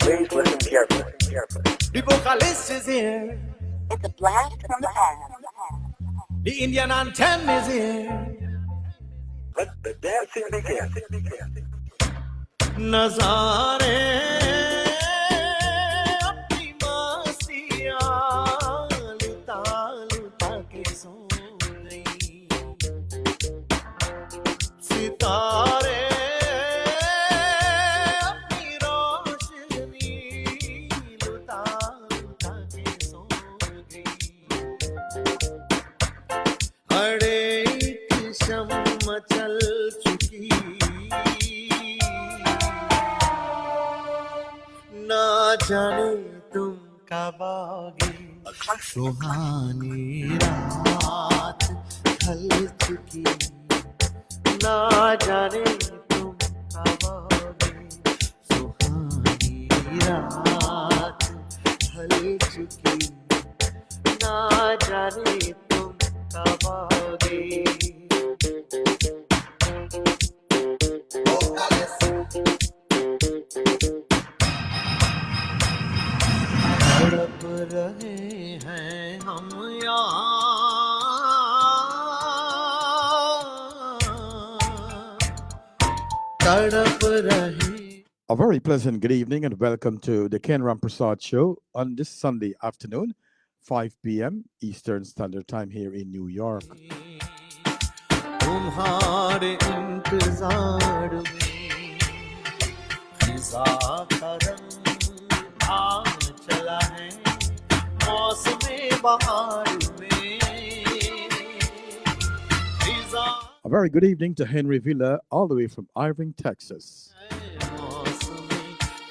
Please listen carefully. The vocalist is here. It's a blast from the past. The Indian anthem is here. Let the dancing begin. नजारे अपनी मस्तियाँ लुटा लुटा के सो गई सितारे अपनी रोशनी लुटा लुटा के सो गई अड़े एक शम्मा चल चुकी ना जाने तुम कब आओगे सुहानी रात ढल चुकी ना जाने तुम कब आओगे सुहानी रात ढल चुकी ना जाने तुम कब आओगे तड़प रहे हैं हम यहाँ तड़प रहे. A very pleasant good evening and welcome to the Ken Rampersaud Show on this Sunday afternoon, 5 p.m. Eastern Standard Time here in New York. तुम्हारे इंतजार में खिजा का रंग आ चला है मौसमे बहार में खिजा A very good evening to Henry Villa, all the way from Irving, Texas. मौसमे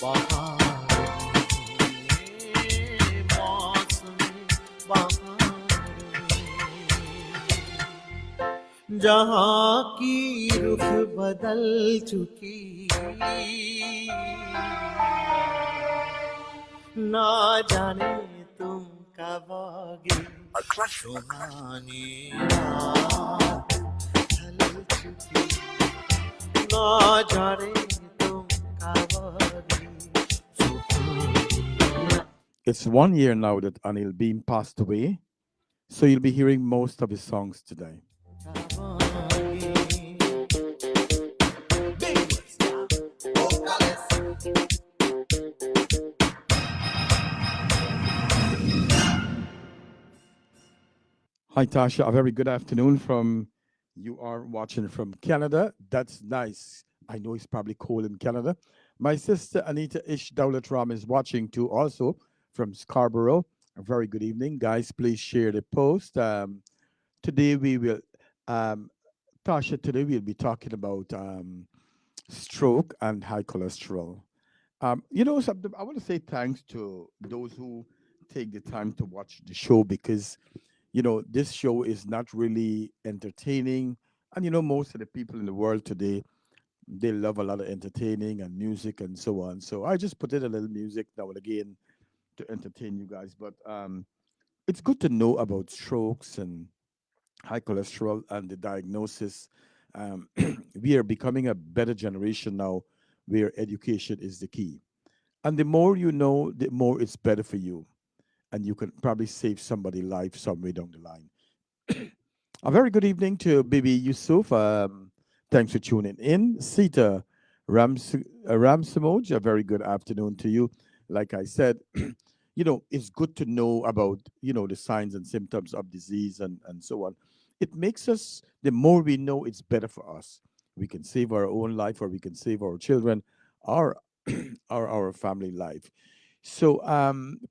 बहार में मौसमे बहार में जहाँ की रुख बदल चुकी ना जाने तुम कब आओगे सुहानी रात ढल चुकी ना जाने तुम कब आओगे सुहानी. It's 1 year now that Anil Beam passed away, so you'll be hearing most of his songs today. Hi, Tasha. A very good afternoon from you are watching from Canada. That's nice. I know it's probably cold in Canada. My sister Anita Ish Dowlat Ram is watching too, also from Scarborough. A very good evening, guys. Please share the post. Today we will, um, Tasha. Today we'll be talking about stroke and high cholesterol. Something I want to say thanks to those who take the time to watch the show because this show is not really entertaining. And most of the people in the world today, they love a lot of entertaining and music and so on. So I just put in a little music now and again to entertain you guys. But it's good to know about strokes and high cholesterol and the diagnosis. Um, we are becoming a better generation now where education is the key. And the more you know, the more it's better for you. And you can probably save somebody's life somewhere down the line. A very good evening to Bibi Yusuf. Thanks for tuning in. Sita Ramsamoj, a very good afternoon to you. Like I said, it's good to know about, the signs and symptoms of disease and so on. It makes us, the more we know, it's better for us. We can save our own life or we can save our children or our family life. So,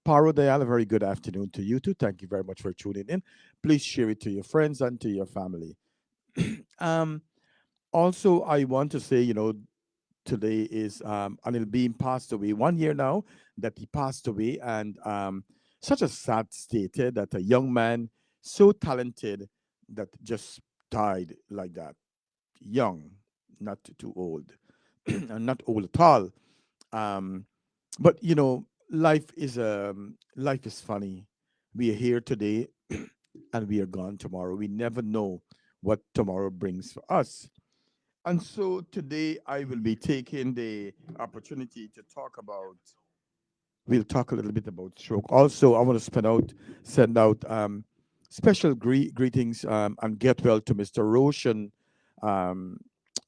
Paro Dayal, a very good afternoon to you too. Thank you very much for tuning in. Please share it to your friends and to your family. um, Also, I want to say, today is Anil Beam passed away. 1 year now that he passed away, and such a sad state that a young man so talented that just died like that, young, not too old, and not old at all. Um, but life is funny. We are here today, and we are gone tomorrow. We never know what tomorrow brings for us. And so today I will be taking the opportunity to talk about. We'll talk a little bit about stroke. Also, I want to send out special greetings and get well to Mr. Roshan, um,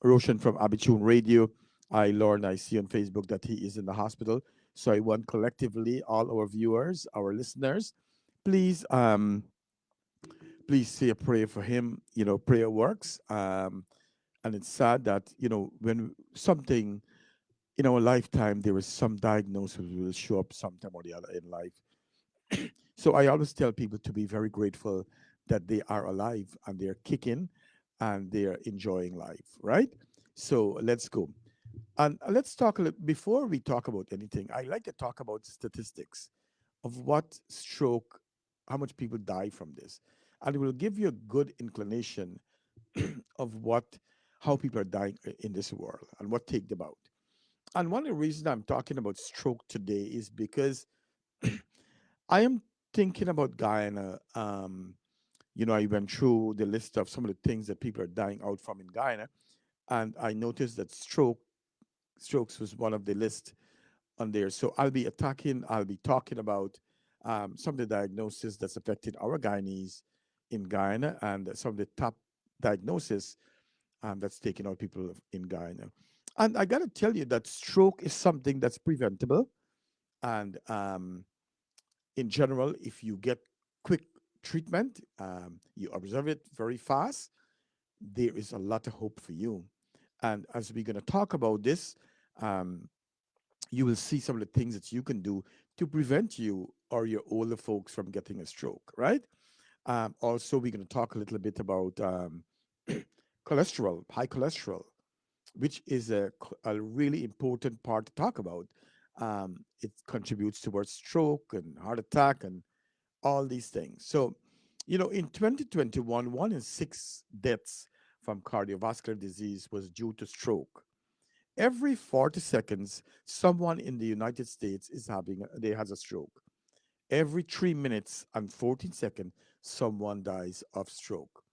Roshan from Abitune Radio. I learned, I see on Facebook that he is in the hospital. So I want collectively all our viewers, our listeners, please, please say a prayer for him. You know, prayer works. And it's sad that when something in our lifetime, there is some diagnosis will show up sometime or the other in life. So I always tell people to be very grateful that they are alive and they're kicking and they're enjoying life, right? So let's go. And let's talk a little before we talk about anything. I like to talk about statistics of what stroke, how much people die from this. And it will give you a good inclination of how people are dying in this world and what take them out. And one of the reasons I'm talking about stroke today is because I am thinking about Guyana. I went through the list of some of the things that people are dying out from in Guyana, and I noticed that strokes was one of the list on there. So I'll be talking about some of the diagnoses that's affecting our Guyanese in Guyana and some of the top diagnosis that's taking out people in Guyana. And I got to tell you that stroke is something that's preventable. And in general, if you get quick treatment, you observe it very fast, there is a lot of hope for you. And as we're going to talk about this, um, you will see some of the things that you can do to prevent you or your older folks from getting a stroke, right? Also, we're going to talk a little bit about cholesterol, high cholesterol, which is a really important part to talk about. It contributes towards stroke and heart attack and all these things. So, in 2021, 1 in 6 deaths from cardiovascular disease was due to stroke. Every 40 seconds, someone in the United States they has a stroke. Every 3 minutes and 14 seconds, someone dies of stroke.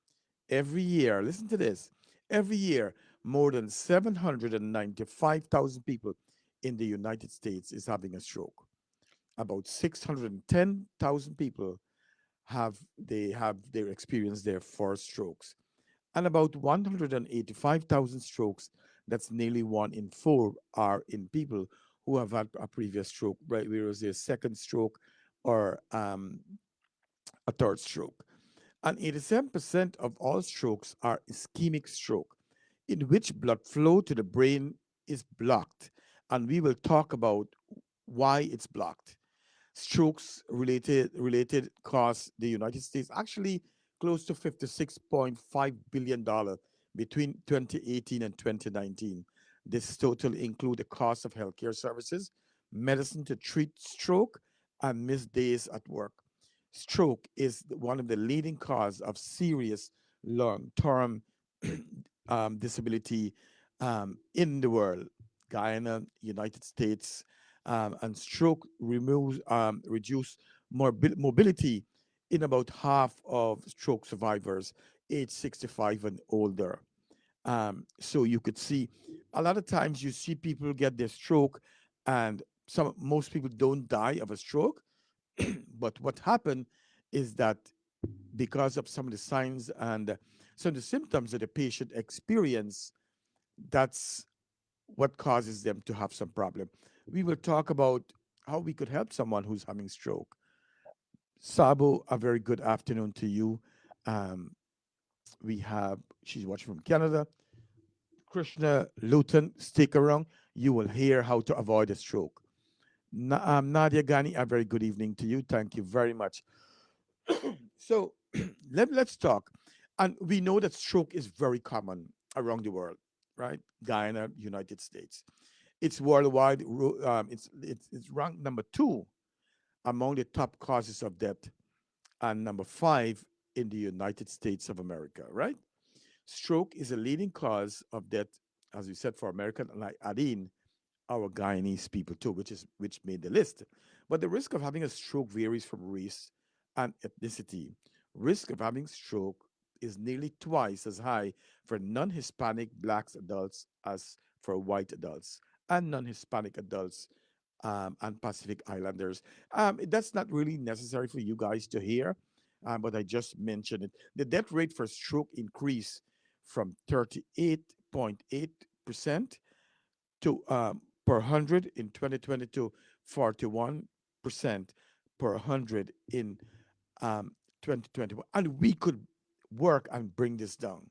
Every year, listen to this, every year, more than 795,000 people in the United States is having a stroke. About 610,000 people have their experience their first strokes, and about 185,000 strokes, that's nearly 1 in 4, are in people who have had a previous stroke, right, whereas their second stroke or a third stroke. And 87% of all strokes are ischemic stroke, in which blood flow to the brain is blocked. And we will talk about why it's blocked. Strokes related cost the United States actually close to $56.5 billion between 2018 and 2019. This total include the cost of healthcare services, medicine to treat stroke, and missed days at work. Stroke is one of the leading cause of serious long-term disability in the world. Guyana, United States, and stroke reduce mobility in about half of stroke survivors age 65 and older. So you could see a lot of times you see people get their stroke, and most people don't die of a stroke. But what happened is that because of some of the signs and some of the symptoms that the patient experience, that's what causes them to have some problem. We will talk about how we could help someone who's having stroke. Sabo, a very good afternoon to you. Um, she's watching from Canada. Krishna Luton, stick around. You will hear how to avoid a stroke. Nadia Ghani, a very good evening to you. Thank you very much. So let's talk. And we know that stroke is very common around the world, right? Guyana, United States. It's worldwide. It's ranked number 2 among the top causes of death, and number 5 in the United States of America. Right? Stroke is a leading cause of death, as we said, for American, and I add in our Guyanese people too, which made the list. But the risk of having a stroke varies from race and ethnicity. Risk of having stroke is nearly twice as high for non-Hispanic blacks adults as for white adults, and non-Hispanic adults and Pacific Islanders. That's not really necessary for you guys to hear, but I just mentioned it. The death rate for stroke increased from 38.8% to per 100 in 2020 to 41% per 100 in 2021. And we could work and bring this down.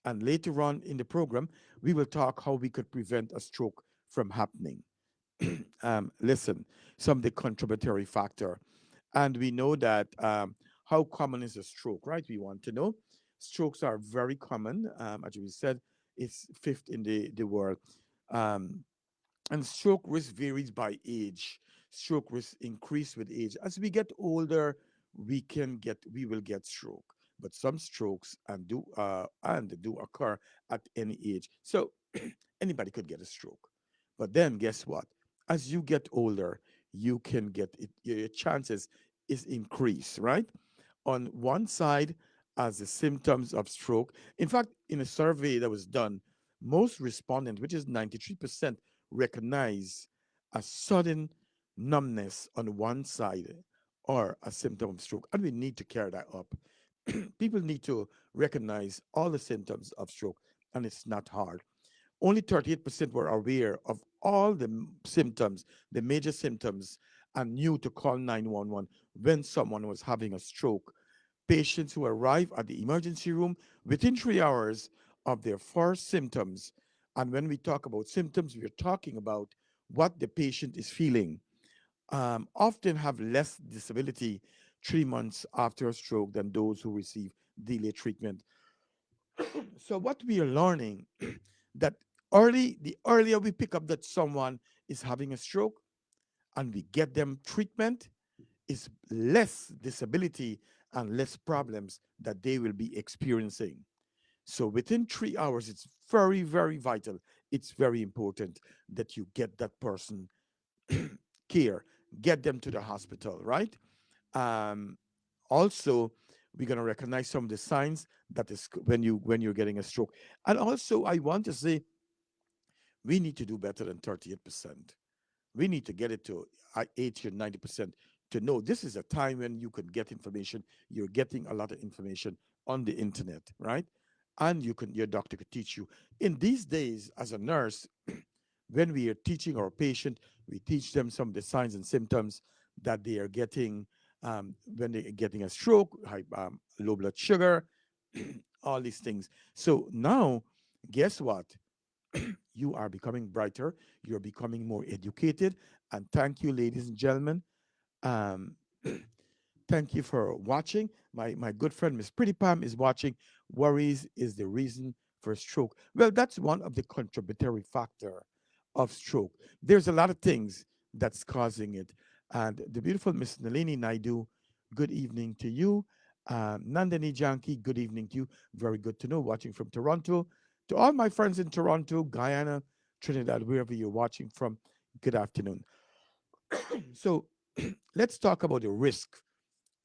And later on in the program, we will talk how we could prevent a stroke from happening. Listen, some of the contributory factor. And we know that how common is a stroke, right? We want to know. Strokes are very common. As we said, it's fifth in the world. Um, and stroke risk varies by age. Stroke risk increase with age. As we get older, we will get stroke. But some strokes and do occur at any age. So anybody could get a stroke. But then guess what? As you get older, you can get it. Your chances is increased, right? On one side, as the symptoms of stroke. In fact, in a survey that was done, most respondents, which is 93%, recognize a sudden numbness on one side or a symptom of stroke. And we need to carry that up. People need to recognize all the symptoms of stroke, and it's not hard. Only 38% were aware of all the symptoms, the major symptoms, and knew to call 911 when someone was having a stroke. Patients who arrive at the emergency room within 3 hours of their first symptoms. And when we talk about symptoms, we're talking about what the patient is feeling. Often have less disability 3 months after a stroke than those who receive delayed treatment. So what we are learning that the earlier we pick up that someone is having a stroke and we get them treatment, is less disability and less problems that they will be experiencing. So within 3 hours, it's very, very vital. It's very important that you get that person care, get them to the hospital, right? Um, Also, we're gonna recognize some of the signs that is when you're getting a stroke. And also, I want to say we need to do better than 38%. We need to get it to 80 or 90% to know this is a time when you can get information. You're getting a lot of information on the internet, right? And your doctor could teach you. In these days, as a nurse, when we are teaching our patient, we teach them some of the signs and symptoms that they are getting when they're getting a stroke, low blood sugar, all these things. So now, guess what? You are becoming brighter, you're becoming more educated. And thank you, ladies and gentlemen. Um, Thank you for watching. My good friend Miss Pretty Pam is watching. Worries is the reason for stroke. Well, that's one of the contributory factor of stroke. There's a lot of things that's causing it. And the beautiful Miss Nalini Naidu, good evening to you. Nandini Janki, good evening to you. Very good to know, watching from Toronto. To all my friends in Toronto, Guyana, Trinidad, wherever you're watching from, good afternoon. So let's talk about the risk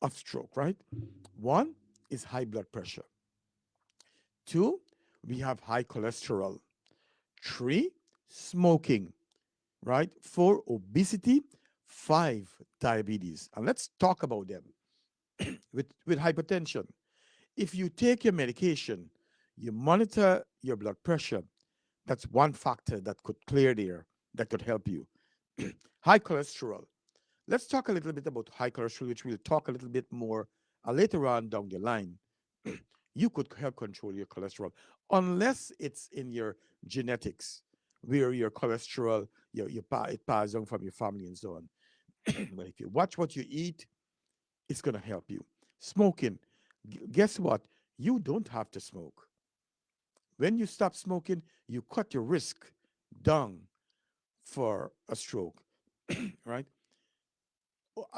of stroke, right? One is high blood pressure. Two, we have high cholesterol. Three, smoking, right? Four, obesity. Five, diabetes. And let's talk about them. With hypertension, if you take your medication, you monitor your blood pressure, that's one factor that could clear there, that could help you. High cholesterol. Let's talk a little bit about high cholesterol, which we'll talk a little bit more later on down the line. You could help control your cholesterol, unless it's in your genetics, where your cholesterol, it passes down from your family and so on. But if you watch what you eat, it's going to help you. Smoking, guess what? You don't have to smoke. When you stop smoking, you cut your risk down for a stroke, right?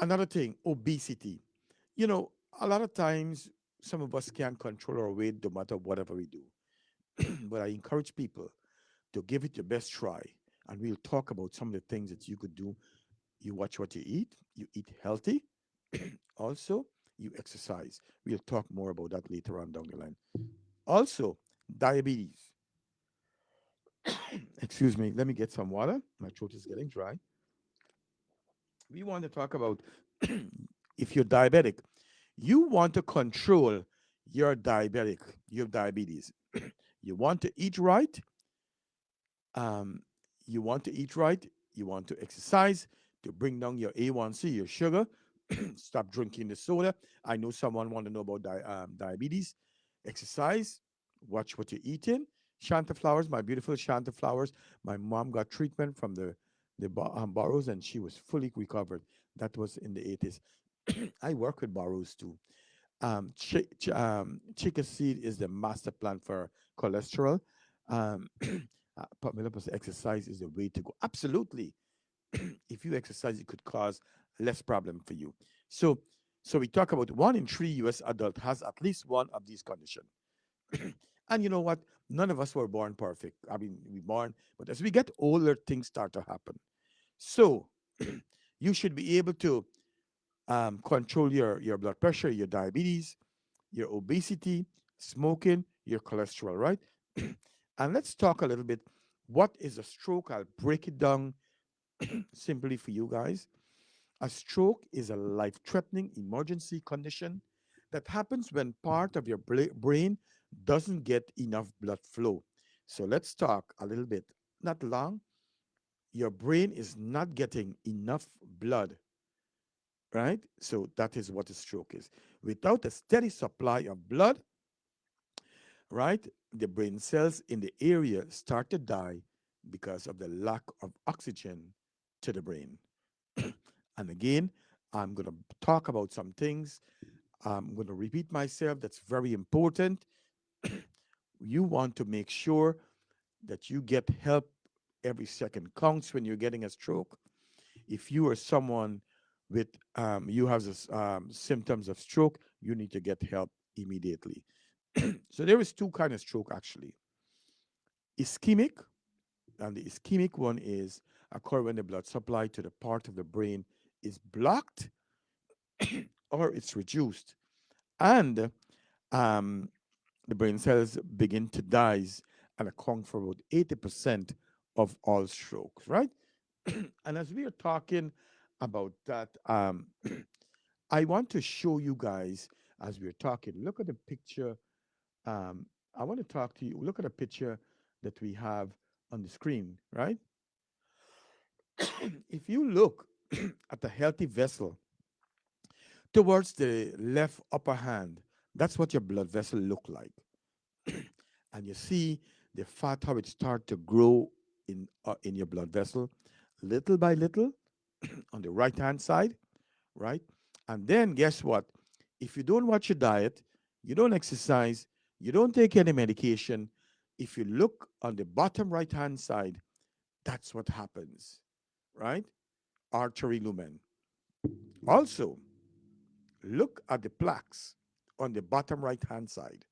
Another thing, obesity. You know, a lot of times some of us can't control our weight no matter whatever we do. But I encourage people to give it your best try. And we'll talk about some of the things that you could do. You watch what you eat healthy, also, you exercise. We'll talk more about that later on down the line. Also, diabetes. Excuse me, let me get some water. My throat is getting dry. we want to talk about if you're diabetic, you want to control your your diabetes. You want to eat right, um, you want to eat right, you want to exercise to bring down your A1C, your sugar, stop drinking the soda. I know someone want to know about diabetes. Exercise, watch what you're eating. Shanta flowers, my beautiful Shanta flowers. My mom got treatment from the borrows and she was fully recovered. That was in the 80s. I work with borrows too. Chica seed is the master plan for cholesterol. Pamela says exercise is the way to go. Absolutely. If you exercise, it could cause less problem for you. So, so we talk about 1 in 3 U.S. adult has at least one of these conditions. And you know what? None of us were born perfect. I mean, we born, but as we get older, things start to happen. So, you should be able to control your blood pressure, your diabetes, your obesity, smoking, your cholesterol, right? And let's talk a little bit. What is a stroke? I'll break it down simply for you guys. A stroke is a life threatening emergency condition that happens when part of your brain doesn't get enough blood flow. So let's talk a little bit. Not long. Your brain is not getting enough blood, right? So that is what a stroke is. Without a steady supply of blood, right, the brain cells in the area start to die because of the lack of oxygen to the brain. And again, I'm going to talk about some things. I'm going to repeat myself. That's very important. You want to make sure that you get help. Every second counts when you're getting a stroke. If you are someone with you have this, symptoms of stroke, you need to get help immediately. So there is two kind of stroke actually: ischemic, and the ischemic one is occur when the blood supply to the part of the brain is blocked or it's reduced, and um, the brain cells begin to die and account for about 80% of all strokes, right? And as we are talking about that, I want to show you guys as we're talking. Look at the picture. Um, I want to talk to you. Look at the picture that we have on the screen, right? If you look at a healthy vessel towards the left upper hand, that's what your blood vessel look like. And you see the fat how it start to grow in your blood vessel, little by little, on the right hand side, right? And then guess what? If you don't watch your diet, you don't exercise, you don't take any medication, if you look on the bottom right hand side, that's what happens, right? Artery lumen. Also, look at the plaques on the bottom right hand side,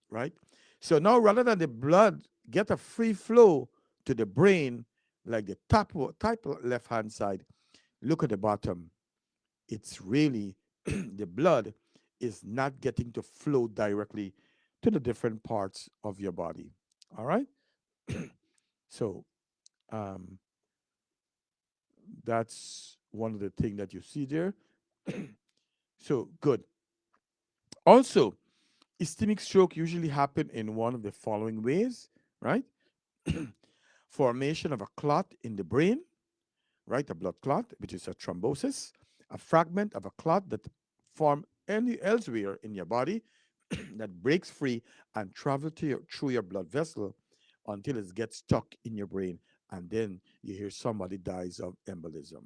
right? So now rather than the blood get a free flow to the brain, like the type left hand side, look at the bottom. It's really the blood is not getting to flow directly to the different parts of your body. All right. So um, that's one of the things that you see there. So good. Also, ischemic stroke usually happen in one of the following ways, right? Formation of a clot in the brain, right? A blood clot, which is a thrombosis, a fragment of a clot that form any elsewhere in your body that breaks free and travel to through your blood vessel until it gets stuck in your brain, and then you hear somebody dies of embolism.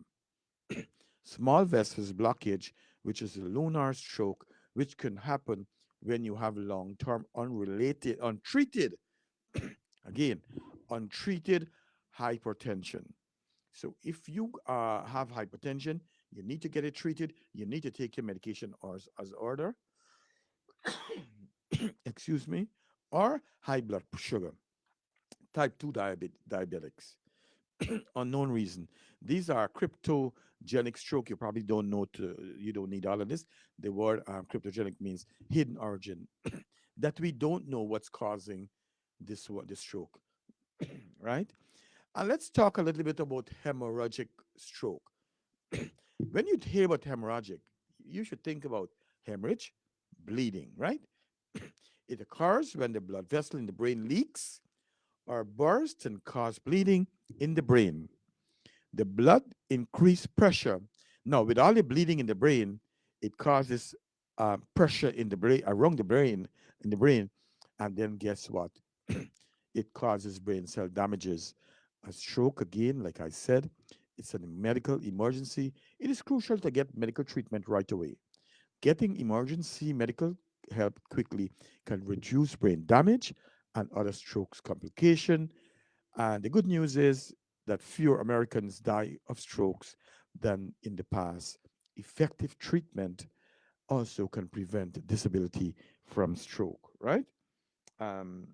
Small vessels blockage, which is a lunar stroke, which can happen when you have long-term unrelated, untreated, again, untreated hypertension. So if you have hypertension, you need to get it treated. You need to take your medication as order. Excuse me, or high blood sugar, type 2 diabetics, unknown reason. These are cryptogenic stroke. You probably don't know you don't need all of this. The word cryptogenic means hidden origin, that we don't know what's causing this stroke, right? And let's talk a little bit about hemorrhagic stroke. When you hear about hemorrhagic, you should think about hemorrhage, bleeding, right? It occurs when the blood vessel in the brain leaks or bursts and cause bleeding in the brain. The blood increase pressure. Now, with all the bleeding in the brain, it causes pressure in the brain, around the brain, in the brain, and then guess what? It causes brain cell damages. A stroke, again, like I said, it's a medical emergency. It is crucial to get medical treatment right away. Getting emergency medical help quickly can reduce brain damage and other strokes complication. And the good news is that fewer Americans die of strokes than in the past. Effective treatment also can prevent disability from stroke, right? Um,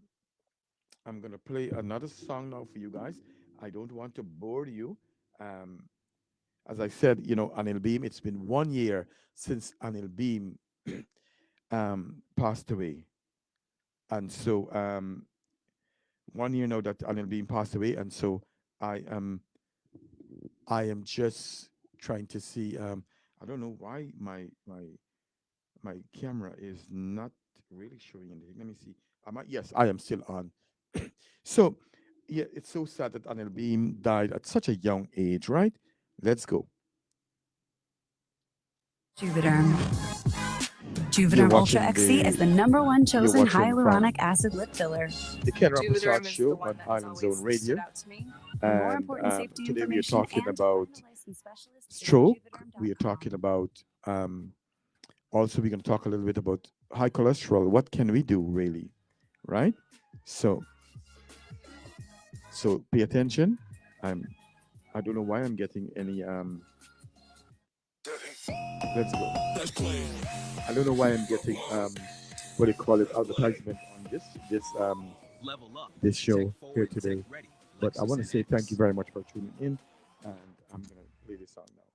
I'm going to play another song now for you guys. I don't want to bore you. Um, as I said, Anil Beam, it's been 1 year since Anil Beam passed away. And so 1 year now that Anil Beam passed away. And so I am I am just trying to see. I don't know why my camera is not really showing anything. Let me see. Yes, I am still on. So, yeah, it's so sad that Anil Beam died at such a young age, right? Let's go. Juvederm. You're Juvederm Ultra watching XC is the the #1 you're chosen watching hyaluronic from acid lip filler. the Ken Rampersaud Juvederm is the Show one on that's Island Zone always Radio, stood out to me. For more and important safety today we are information talking and to find about a licensed specialist, visit stroke. We are juvederm.com. talking about also we're going to talk a little bit about high cholesterol. What can we do really, right? So pay attention. I don't know why I'm getting any let's go. I don't know why I'm getting what do you call it, advertisement on this show here today. But I want to say thank you very much for tuning in, and I'm gonna play this song now.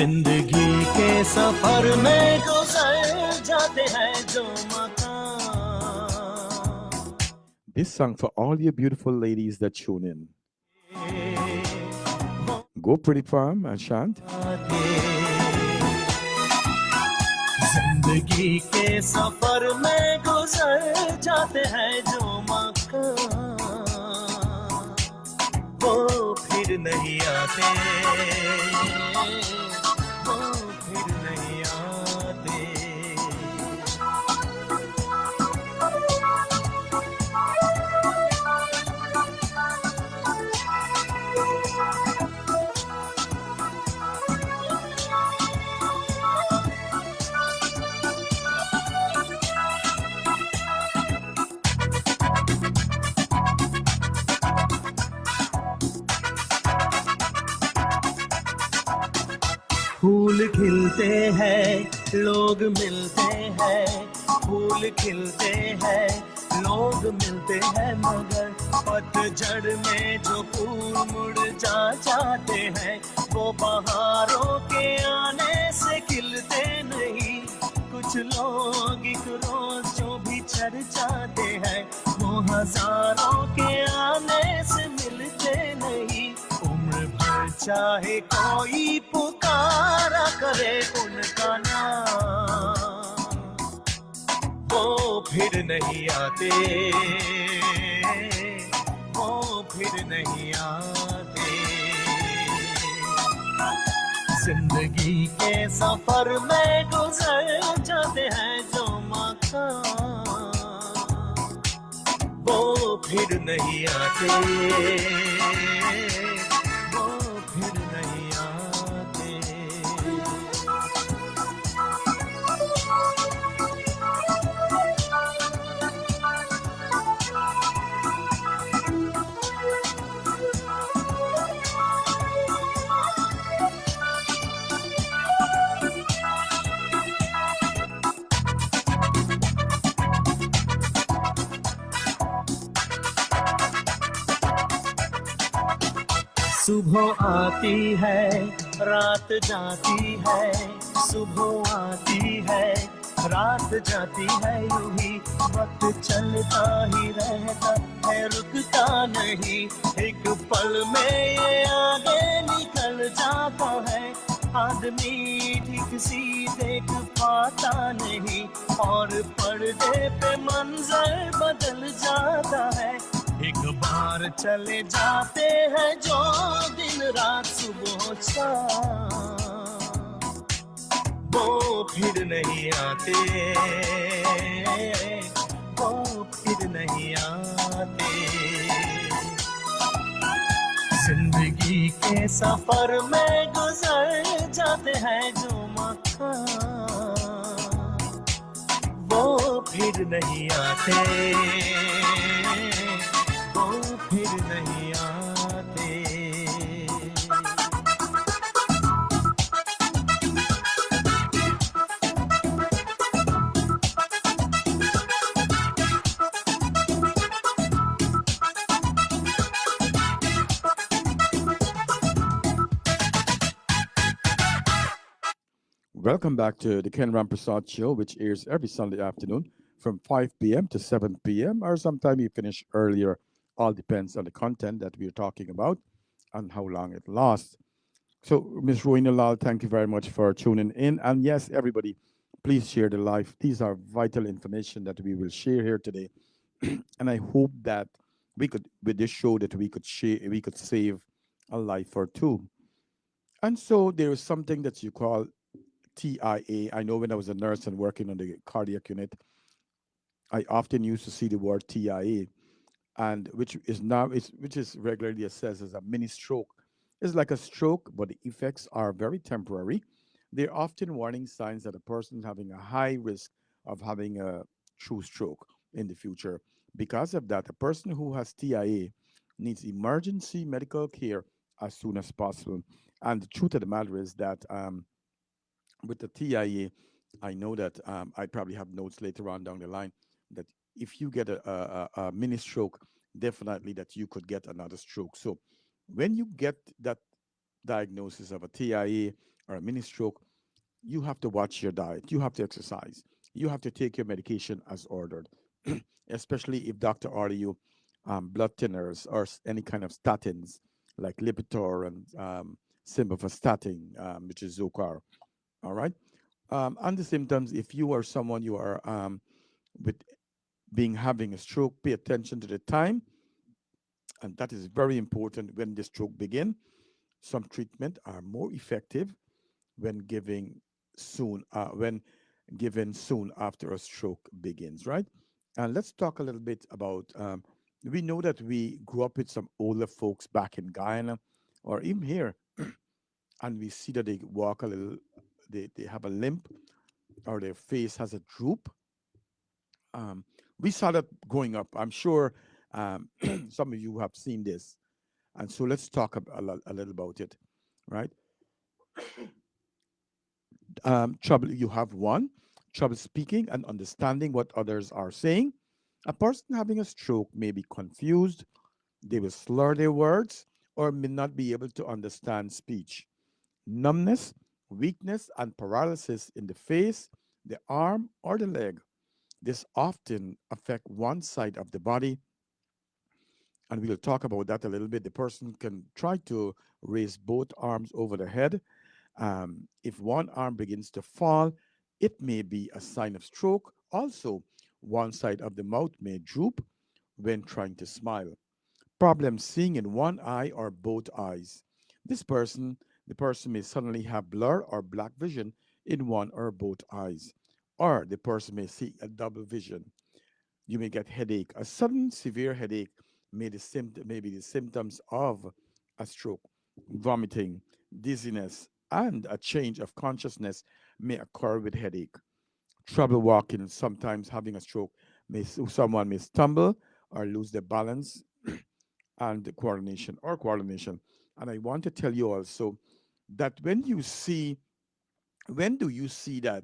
जिंदगी के सफर में गुजर जाते हैं जो मकाम This song for all you beautiful ladies that tune in. Go Pretty Farm and Shant. जिंदगी के सफर में गुजर जाते हैं जो मकाम वो फिर नहीं आते वो फिर नहीं आते फूल खिलते हैं लोग मिलते हैं फूल खिलते हैं लोग मिलते हैं मगर पतझड़ में जो फूल मुड़ जाते हैं वो बहारों के आने से खिलते नहीं कुछ लोग एक रोज जो बिछड़ जाते हैं वो हजारों के आने से मिलते नहीं उम्र भर चाहे कोई पुकारा करे उनका नाम वो फिर नहीं आते वो फिर नहीं आते जिंदगी के सफर में गुजर जाते हैं जो मकाम वो फिर नहीं आते वो फिर नहीं आते सुबह आती है रात जाती है सुबह आती है रात जाती है यूं ही वक्त चलता ही रहता है रुकता नहीं एक पल में ये आगे निकल जाता है आदमी ठीक सी देख पाता नहीं और पर्दे पे मंजर बदल जाता है एक बार चले जाते हैं जो दिन रात सुबह शाम वो फिर नहीं आते वो फिर नहीं आते जिंदगी के सफर में गुजर जाते हैं जो मकाम वो फिर नहीं आते वो फिर नहीं आते Welcome back to the Ken Rampersaud Show, which airs every Sunday afternoon from 5 p.m. to 7 p.m., or sometime you finish earlier. All depends on the content that we're talking about and how long it lasts. So, Ms. Roina Lal, thank you very much for tuning in. And yes, everybody, please share the live. These are vital information that we will share here today. And I hope that we could, with this show, that we could share, we could save a life or two. And so there is something that you call TIA. I know when I was a nurse and working on the cardiac unit, I often used to see the word TIA, and which is regularly assessed as a mini stroke. It's like a stroke, but the effects are very temporary. They're often warning signs that a person is having a high risk of having a true stroke in the future. Because of that, a person who has TIA needs emergency medical care as soon as possible. And the truth of the matter is that with the TIA, I know that I probably have notes later on down the line that if you get a mini stroke, definitely that you could get another stroke. So when you get that diagnosis of a TIA or a mini stroke, you have to watch your diet, you have to exercise, you have to take your medication as ordered, especially if doctor order you blood thinners or any kind of statins like Lipitor and simvastatin, which is Zocor. All right. And the symptoms, if you are someone you are with being having a stroke, pay attention to the time, and that is very important when the stroke begin. Some treatment are more effective when when given soon after a stroke begins, right? And let's talk a little bit about. We know that we grew up with some older folks back in Guyana, or even here, and we see that they walk a little, they have a limp, or their face has a droop. Um, we saw that growing up. I'm sure some of you have seen this. And so let's talk a little about it, right? Trouble, you have one, trouble speaking and understanding what others are saying. A person having a stroke may be confused, they will slur their words, or may not be able to understand speech. Numbness, weakness, and paralysis in the face, the arm, or the leg. This often affect one side of the body, and we'll talk about that a little bit. The person can try to raise both arms over the head. If one arm begins to fall, it may be a sign of stroke. Also, one side of the mouth may droop when trying to smile. Problem seeing in one eye or both eyes. The person may suddenly have blur or black vision in one or both eyes, or the person may see a double vision. You may get headache. A sudden severe headache may be the symptoms of a stroke. Vomiting, dizziness, and a change of consciousness may occur with headache. Trouble walking, sometimes having a stroke, someone may stumble or lose their balance and coordination. And I want to tell you also that when do you see that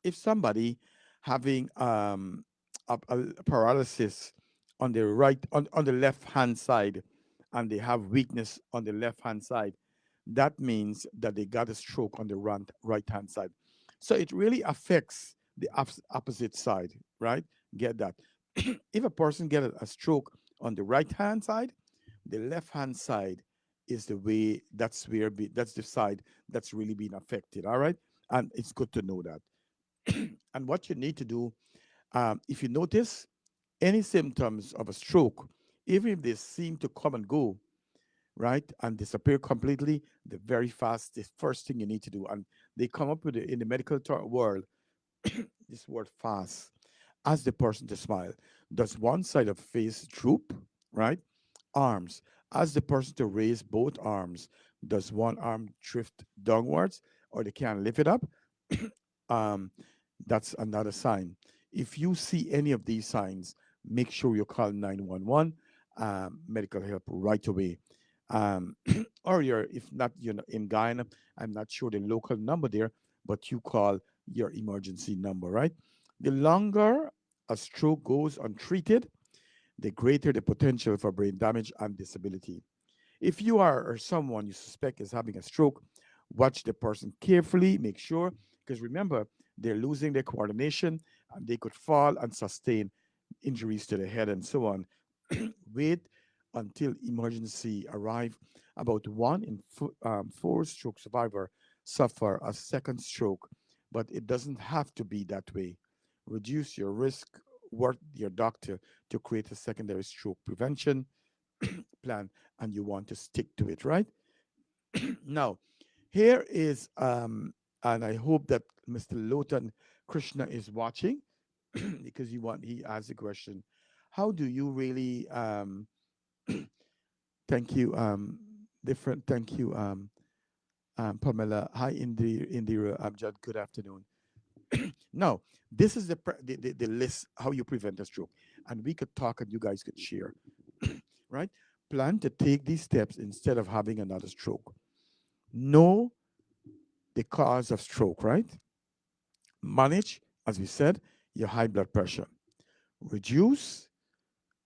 if somebody having a paralysis on the left hand side, and they have weakness on the left hand side, that means that they got a stroke on the right hand side. So it really affects the opposite side, right? Get that? If a person get a stroke on the right hand side, the left hand side is the way, that's the side that's really being affected. All right, and it's good to know that. And what you need to do, if you notice any symptoms of a stroke, even if they seem to come and go, right, and disappear completely, the first thing you need to do, and they come up with it in the medical world, this word fast, ask the person to smile. Does one side of face droop, right? Arms, ask the person to raise both arms. Does one arm drift downwards, or they can't lift it up? um, that's another sign. If you see any of these signs, make sure you call 911, medical help right away. Or if not, in Guyana, I'm not sure the local number there, but you call your emergency number, right? The longer a stroke goes untreated, the greater the potential for brain damage and disability. If you are or someone you suspect is having a stroke, watch the person carefully, make sure, because remember, they're losing their coordination and they could fall and sustain injuries to the head and so on. Wait until emergency arrive. About one in four stroke survivor suffer a second stroke, but it doesn't have to be that way. Reduce your risk, work your doctor to create a secondary stroke prevention plan, and you want to stick to it, right? Now, here is, and I hope that Mr. Lotan Krishna is watching because he asked the question, how do you really, thank you, thank you, Pamela. Hi, Indira Abjad, good afternoon. Now, this is the list, how you prevent a stroke. And we could talk and you guys could share, right? Plan to take these steps instead of having another stroke. Know the cause of stroke, right? Manage, as we said, your high blood pressure. Reduce,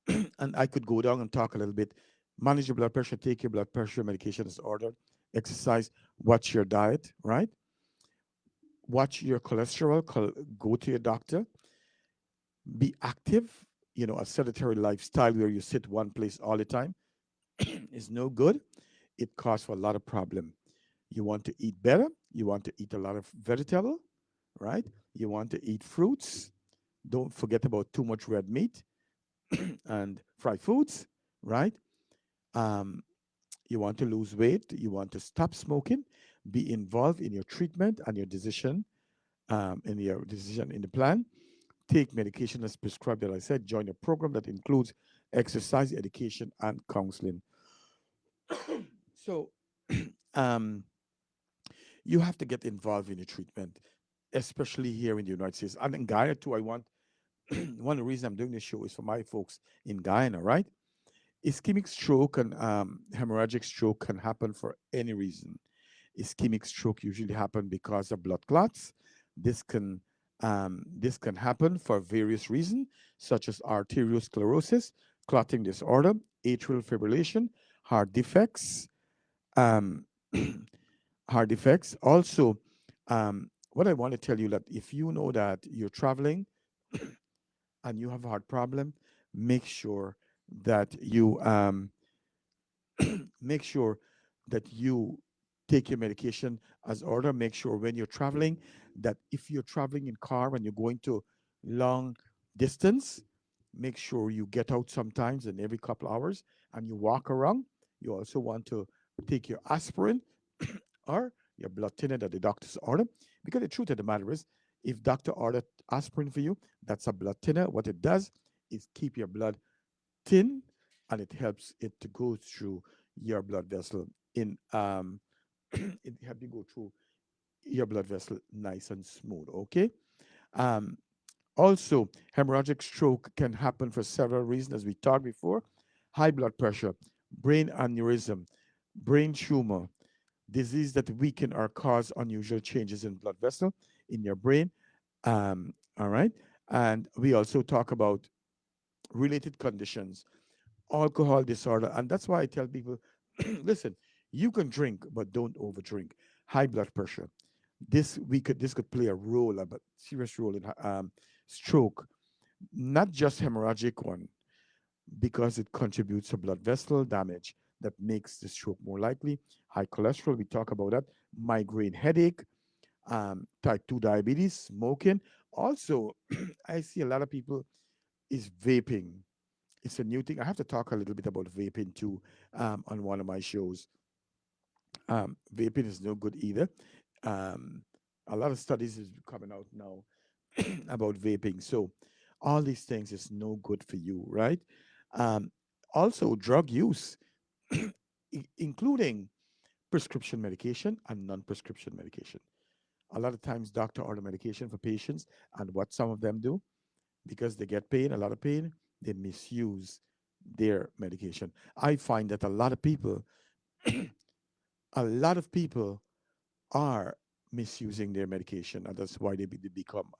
and I could go down and talk a little bit. Manage your blood pressure, take your blood pressure medication as ordered, exercise, watch your diet, right? Watch your cholesterol, go to your doctor, be active. A sedentary lifestyle where you sit one place all the time is no good. It causes for a lot of problem. You want to eat better. You want to eat a lot of vegetable, right? You want to eat fruits. Don't forget about too much red meat and fried foods, right? Um, you want to lose weight. You want to stop smoking. Be involved in your treatment and your decision, in the plan. Take medication as prescribed, that I said. Join a program that includes exercise, education, and counseling. So, um, you have to get involved in the treatment, especially here in the United States. And in Guyana, too, I want one of the reasons I'm doing this show is for my folks in Guyana, right? Ischemic stroke and hemorrhagic stroke can happen for any reason. Ischemic stroke usually happen because of blood clots. This can this can happen for various reasons, such as arteriosclerosis, clotting disorder, atrial fibrillation, heart defects, um, heart defects. Also, what I want to tell you that if you know that you're traveling and you have a heart problem, make sure that you make sure that you take your medication as ordered. Make sure when you're traveling that if you're traveling in car and you're going to long distance, make sure you get out sometimes and every couple hours and you walk around. You also want to take your aspirin or your blood thinner that the doctor's order. Because the truth of the matter is, if doctor ordered aspirin for you, that's a blood thinner. What it does is keep your blood thin, and it helps it to go through your blood vessel in it helps you go through your blood vessel nice and smooth. Okay. Um, Also, hemorrhagic stroke can happen for several reasons, as we talked before: high blood pressure, brain aneurysm, brain tumor, disease that weaken or cause unusual changes in blood vessel in your brain. All right. And we also talk about related conditions. alcohol disorder. And that's why I tell people, listen, you can drink, but don't overdrink. High blood pressure. This could play a role, a serious role in stroke, not just hemorrhagic one, because it contributes to blood vessel damage that makes the stroke more likely. High cholesterol, we talk about that. Migraine headache, type 2 diabetes, smoking. Also, I see a lot of people is vaping. It's a new thing. I have to talk a little bit about vaping too on one of my shows. Vaping is no good either. Um, a lot of studies is coming out now about vaping. So all these things is no good for you, right? Um, Also, drug use, including prescription medication and non-prescription medication. A lot of times, doctor order medication for patients, and what some of them do, because they get pain, a lot of pain, they misuse their medication. I find that a lot of people are misusing their medication, and that's why they become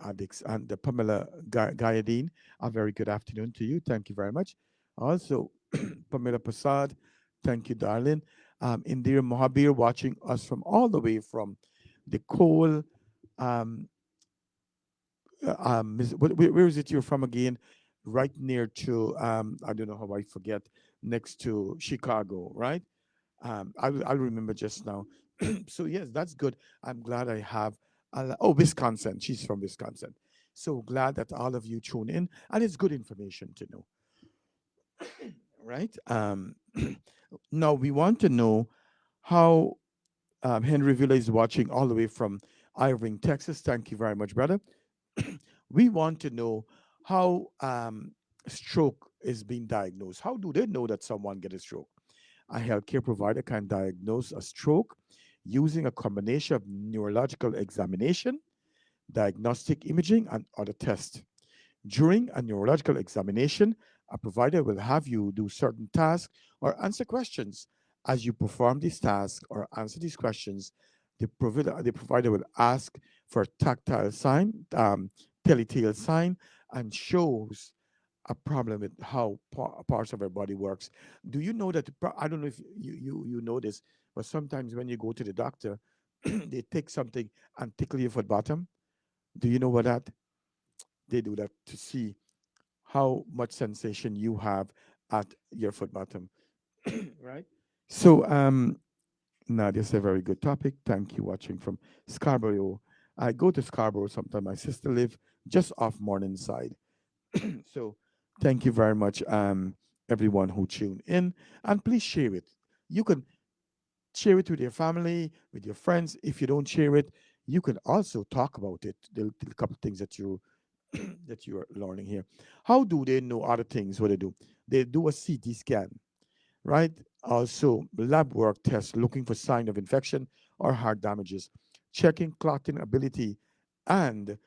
addicts. And Pamela Guyadine, a very good afternoon to you. Thank you very much. Also, Pamela Prasad, thank you, darling. Indira Mohabir watching us from all the way from the coal. Um, where is it you're from again? Right near to, I don't know how I forget, next to Chicago, right? I'll remember just now. So yes, that's good. I'm glad I have. Oh, Wisconsin. She's from Wisconsin. So glad that all of you tune in, and it's good information to know, right? Now we want to know how Henry Villa is watching all the way from Irving, Texas. Thank you very much, brother. We want to know how stroke is being diagnosed. How do they know that someone get a stroke? A healthcare provider can diagnose a stroke using a combination of neurological examination, diagnostic imaging, and other tests. During a neurological examination, a provider will have you do certain tasks or answer questions. As you perform these tasks or answer these questions, the provider will ask for a tactile sign, telltale sign, and shows a problem with how parts of our body works. Do you know that? I don't know if you know this, but sometimes when you go to the doctor, they take something and tickle your foot bottom. Do you know what that? They do that to see how much sensation you have at your foot bottom, right? So, Nadia, is a very good topic. Thank you. Watching from Scarborough. I go to Scarborough sometimes. My sister live just off Morningside. So thank you very much, everyone who tuned in, and please share it. You can share it with your family, with your friends. If you don't share it, you can also talk about it. The couple of things that you that you are learning here. How do they know other things? What they do? They do a CT scan, right? Also, lab work tests looking for sign of infection or heart damages, checking clotting ability, and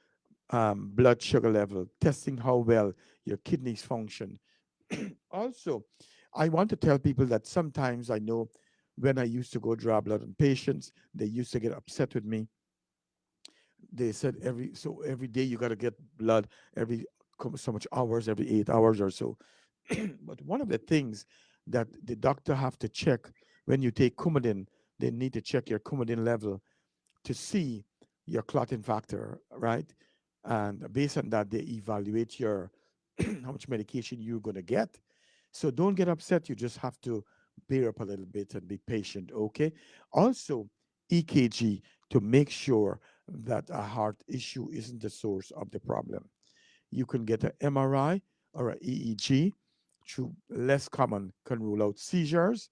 blood sugar level, testing how well your kidneys function. Also, I want to tell people that sometimes I know when I used to go draw blood on patients, they used to get upset with me. They said every day you got to get blood every so much hours, every 8 hours or so. But one of the things that the doctor have to check when you take Coumadin, they need to check your Coumadin level to see your clotting factor, right? And based on that, they evaluate your how much medication you're going to get. So don't get upset. You just have to bear up a little bit and be patient, okay? Also, EKG to make sure that a heart issue isn't the source of the problem. You can get an MRI or an EEG, through less common, can rule out seizures,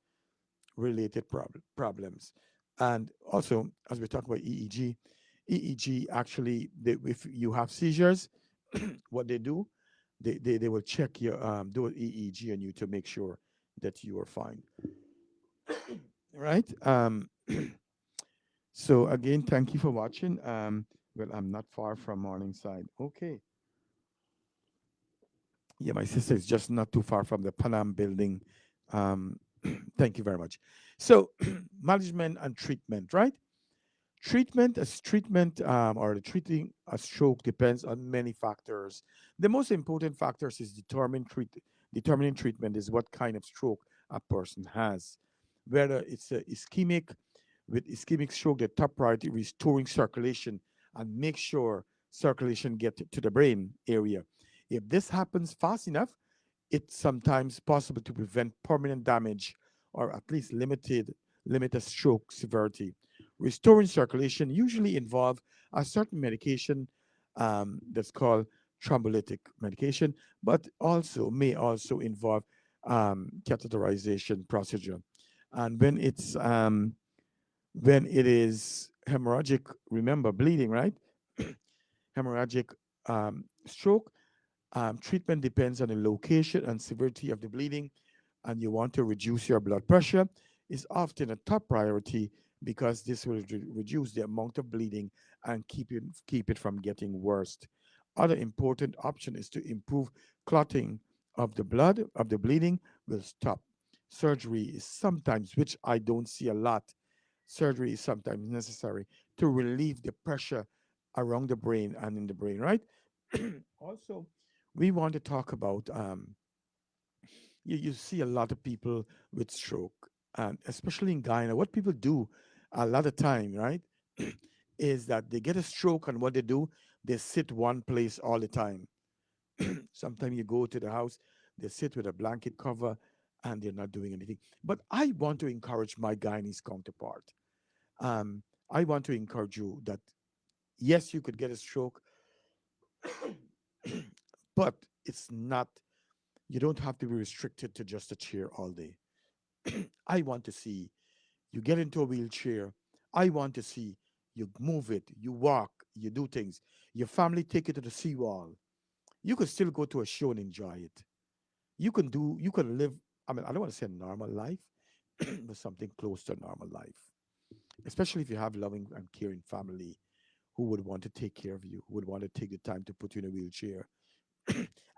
related problems. And also, as we talk about EEG actually, if you have seizures, what they do, they will check your do an EEG on you to make sure that you are fine, right? So again, thank you for watching. Well, I'm not far from Morningside. Okay, yeah, my sister is just not too far from the Panam building. Um, thank you very much. So, management and treatment, right? Treatment or the treating a stroke depends on many factors. The most important factors is determining treatment is what kind of stroke a person has. Whether it's a ischemic, with ischemic stroke, the top priority restoring circulation and make sure circulation get to the brain area. If this happens fast enough, it's sometimes possible to prevent permanent damage or at least limited stroke severity. Restoring circulation usually involve a certain medication that's called thrombolytic medication, but also may also involve catheterization procedure. And when it is hemorrhagic, remember bleeding, right? Hemorrhagic stroke, treatment depends on the location and severity of the bleeding, and you want to reduce your blood pressure is often a top priority because this will reduce the amount of bleeding and keep it from getting worse. Other important option is to improve clotting of the blood of the bleeding will stop. Surgery is sometimes, which I don't see a lot, surgery is sometimes necessary to relieve the pressure around the brain and in the brain, right? Also, we want to talk about you see a lot of people with stroke, and especially in Guyana, what people do a lot of time, right, is that they get a stroke, and what they do, they sit one place all the time. Sometimes you go to the house, they sit with a blanket cover, and they're not doing anything. But I want to encourage my Guyanese counterpart. Um, I want to encourage you that yes, you could get a stroke, but it's not. You don't have to be restricted to just a chair all day. I want to see you get into a wheelchair. I want to see you move it, you walk, you do things. Your family take you to the seawall. You could still go to a show and enjoy it. You can live, I mean, I don't want to say a normal life, but something close to a normal life. Especially if you have loving and caring family who would want to take care of you, who would want to take the time to put you in a wheelchair.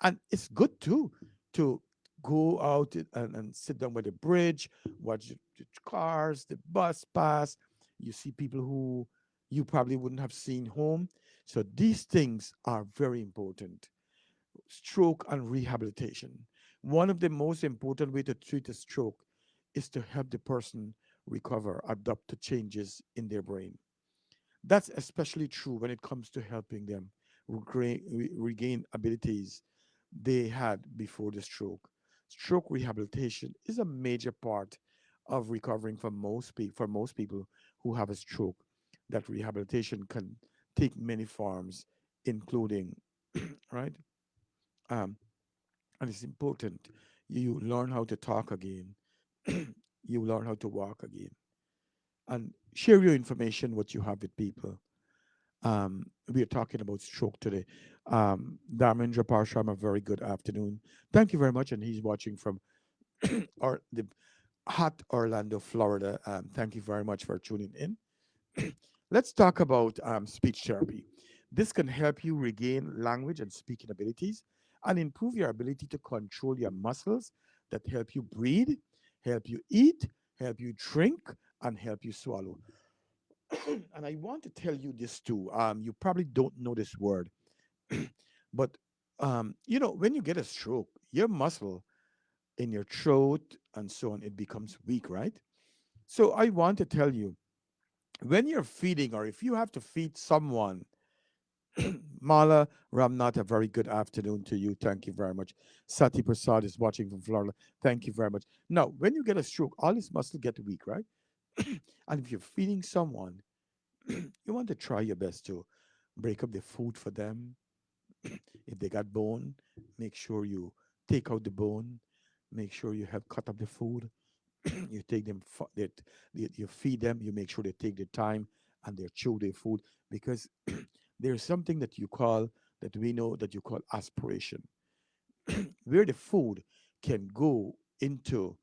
And it's good too to go out and sit down by the bridge, watch the cars, the bus pass. You see people who you probably wouldn't have seen home. So these things are very important. Stroke and rehabilitation. One of the most important way to treat a stroke is to help the person recover, adapt to changes in their brain. That's especially true when it comes to helping them regain abilities they had before the stroke. Stroke rehabilitation is a major part of recovering for most people who have a stroke. That rehabilitation can take many forms, including right, um, and it's important. You learn how to talk again. You learn how to walk again, and share your information what you have with people. We are talking about stroke today. Dharmendra Parsham, a very good afternoon. Thank you very much. And he's watching from the hot Orlando, Florida. Thank you very much for tuning in. Let's talk about speech therapy. This can help you regain language and speaking abilities and improve your ability to control your muscles that help you breathe, help you eat, help you drink, and help you swallow. And I want to tell you this too. You probably don't know this word, but when you get a stroke, your muscle in your throat and so on, it becomes weak, right? So I want to tell you, when you're feeding, or if you have to feed someone, Mala Ramnath, a very good afternoon to you. Thank you very much. Sati Prasad is watching from Florida. Thank you very much. Now, when you get a stroke, all these muscles get weak, right? And if you're feeding someone, you want to try your best to break up the food for them. If they got bone, make sure you take out the bone. Make sure you help cut up the food. You take them, you feed them. You make sure they take the time and they chew their food, because there's something that you call that we know that you call aspiration, where the food can go into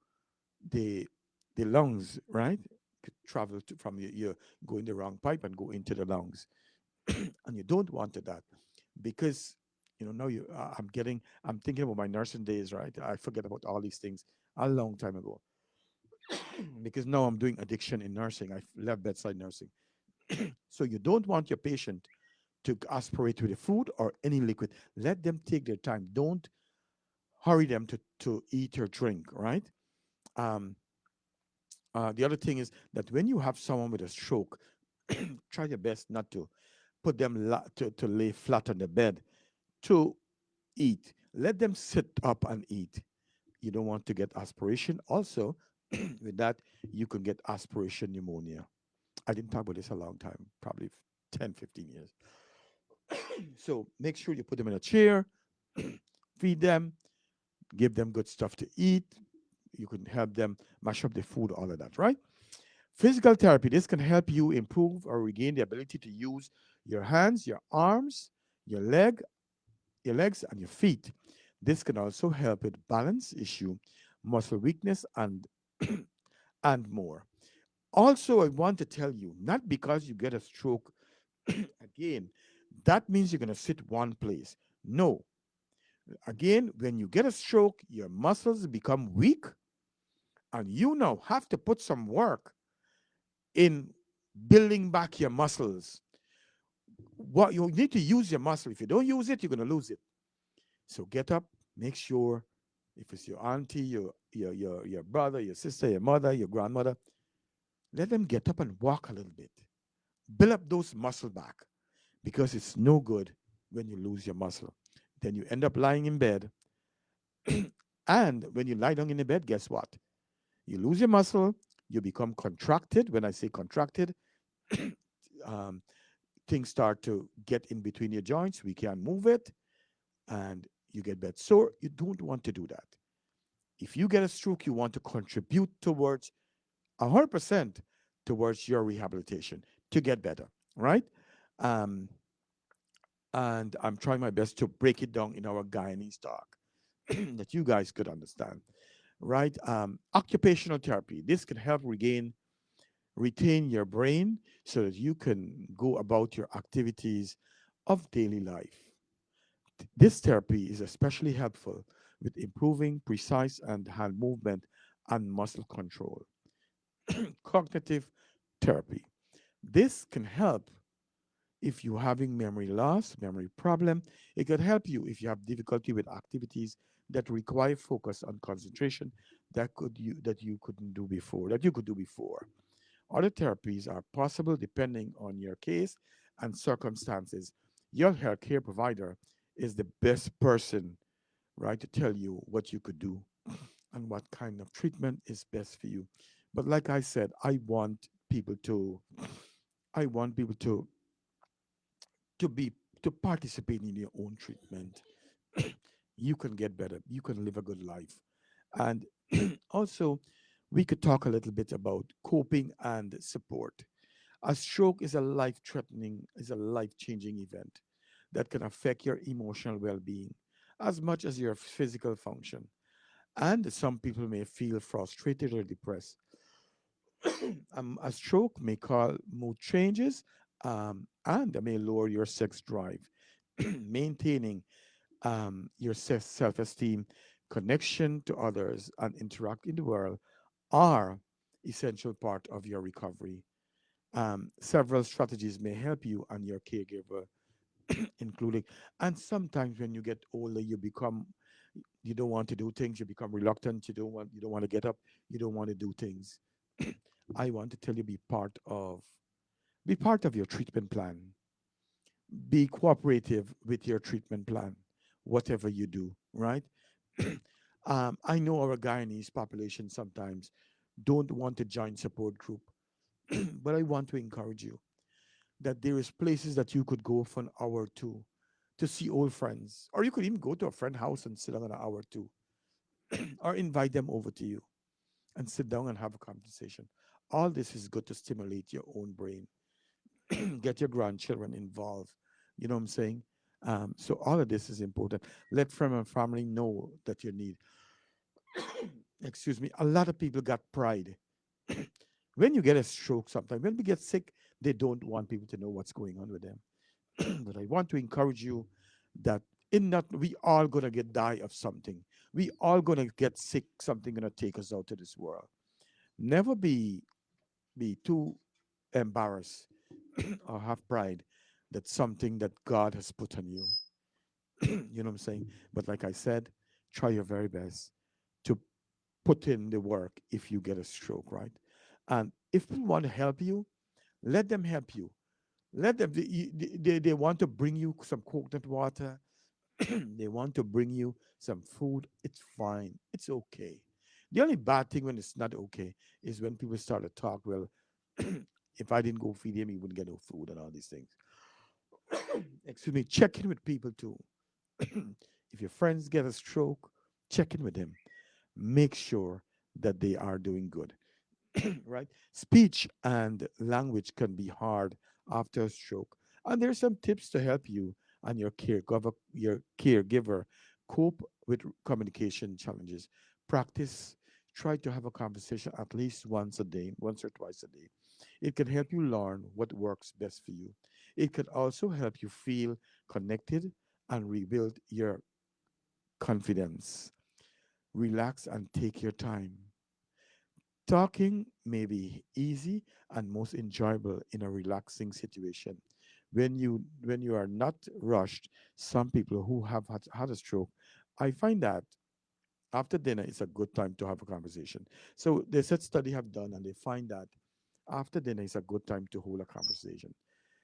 the the lungs, right? Could travel from your go in the wrong pipe and go into the lungs, and you don't want that, because now I'm thinking about my nursing days, right? I forget about all these things a long time ago, because now I'm doing addiction in nursing. I left bedside nursing. So you don't want your patient to aspirate with the food or any liquid. Let them take their time. Don't hurry them to eat or drink, right? Um, the other thing is that when you have someone with a stroke, try your best not to put them to lay flat on the bed to eat. Let them sit up and eat. You don't want to get aspiration. Also, with that, you can get aspiration pneumonia. I didn't talk about this a long time, probably 10, 15 years. So make sure you put them in a chair, feed them, give them good stuff to eat. You can help them mash up the food, all of that, right? Physical therapy, this can help you improve or regain the ability to use your hands, your arms, your your legs, and your feet. This can also help with balance issue, muscle weakness, and and more. Also, I want to tell you, not because you get a stroke again, that means you're going to sit one place. No. Again, when you get a stroke, your muscles become weak, and you now have to put some work in building back your muscles. What you need to use your muscle. If you don't use it, you're going to lose it. So get up, make sure if it's your auntie, your brother, your sister, your mother, your grandmother, let them get up and walk a little bit. Build up those muscle back because it's no good when you lose your muscle. Then you end up lying in bed. And when you lie down in the bed, guess what? You lose your muscle, you become contracted. When I say contracted, um, things start to get in between your joints. We can't move it, and you get bed sore. You don't want to do that. If you get a stroke, you want to contribute towards 100% towards your rehabilitation to get better, right? Um, and I'm trying my best to break it down in our Guyanese talk that you guys could understand, right? Occupational therapy. This can help retain your brain so that you can go about your activities of daily life. This therapy is especially helpful with improving precise and hand movement and muscle control. Cognitive therapy. This can help if you're having memory loss, memory problem. It can help you if you have difficulty with activities that require focus and concentration that you couldn't do before, that you could do before. Other therapies are possible depending on your case and circumstances. Your healthcare provider is the best person, right, to tell you what you could do and what kind of treatment is best for you. But like I said, I want people to be to participate in your own treatment. You can get better. You can live a good life. And also, we could talk a little bit about coping and support. A stroke is a life-changing event that can affect your emotional well-being as much as your physical function. And some people may feel frustrated or depressed. A stroke may cause mood changes and may lower your sex drive. Maintaining your self esteem, connection to others, and interact in the world are essential part of your recovery. Several strategies may help you and your caregiver, including, and sometimes when you get older, you don't want to do things, you become reluctant, you don't want to get up, you don't want to do things. I want to tell you be part of your treatment plan. Be cooperative with your treatment plan, whatever you do, right? I know our Guyanese population sometimes don't want to join support group, but I want to encourage you that there is places that you could go for an hour or two to see old friends, or you could even go to a friend house and sit down an hour or two, or invite them over to you and sit down and have a conversation. All this is good to stimulate your own brain. Get your grandchildren involved. You know what I'm saying? So all of this is important. Let friend and family know that you need. Excuse me. A lot of people got pride. When you get a stroke, sometimes when we get sick, they don't want people to know what's going on with them. But I want to encourage you that in that we all gonna get die of something. We all gonna get sick. Something gonna take us out of this world. Never be too embarrassed or have pride that's something that God has put on you. You know what I'm saying? But like I said, try your very best to put in the work if you get a stroke, right? And if people want to help you, let them help you. Let them, they want to bring you some coconut water, they want to bring you some food. It's fine, it's okay. The only bad thing when it's not okay is when people start to talk, well, if I didn't go feed him, he wouldn't get no food and all these things. Excuse me, check in with people too. If your friends get a stroke, check in with them. Make sure that they are doing good. Right? Speech and language can be hard after a stroke. And there's some tips to help you and your caregiver cope with communication challenges. Practice, try to have a conversation at least once a day, once or twice a day. It can help you learn what works best for you. It can also help you feel connected and rebuild your confidence. Relax and take your time. Talking may be easy and most enjoyable in a relaxing situation. When you are not rushed, some people who have had a stroke, I find that after dinner is a good time to have a conversation. So they said study have done and they find that after dinner is a good time to hold a conversation.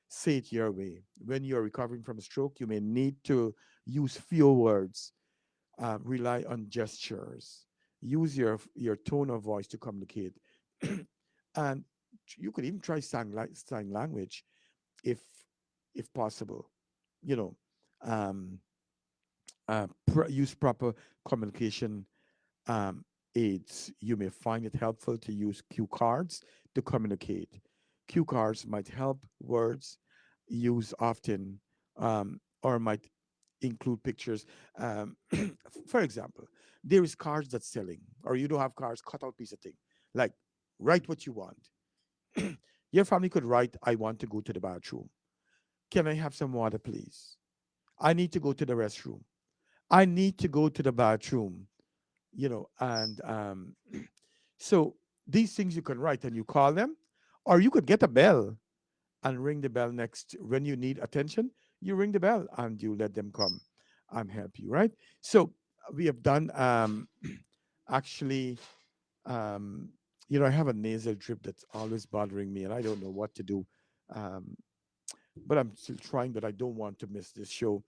Say it your way. When you're recovering from a stroke, you may need to use fewer words, rely on gestures, use your tone of voice to communicate, and you could even try sign language if if possible. You know, um, use proper communication um, aids. You may find it helpful to use cue cards to communicate. Cue cards might help words used often, or might include pictures. For example, there is cards that's selling, or you don't have cards, cut out piece of thing. Like, write what you want. Your family could write, I want to go to the bathroom. Can I have some water, please? I need to go to the restroom. I need to go to the bathroom. And so these things you can write and you call them, or you could get a bell and ring the bell next when you need attention. You ring the bell and you let them come and help you, right? So we have done actually, um, I have a nasal drip that's always bothering me, and I don't know what to do. Um, but I'm still trying, but I don't want to miss this show.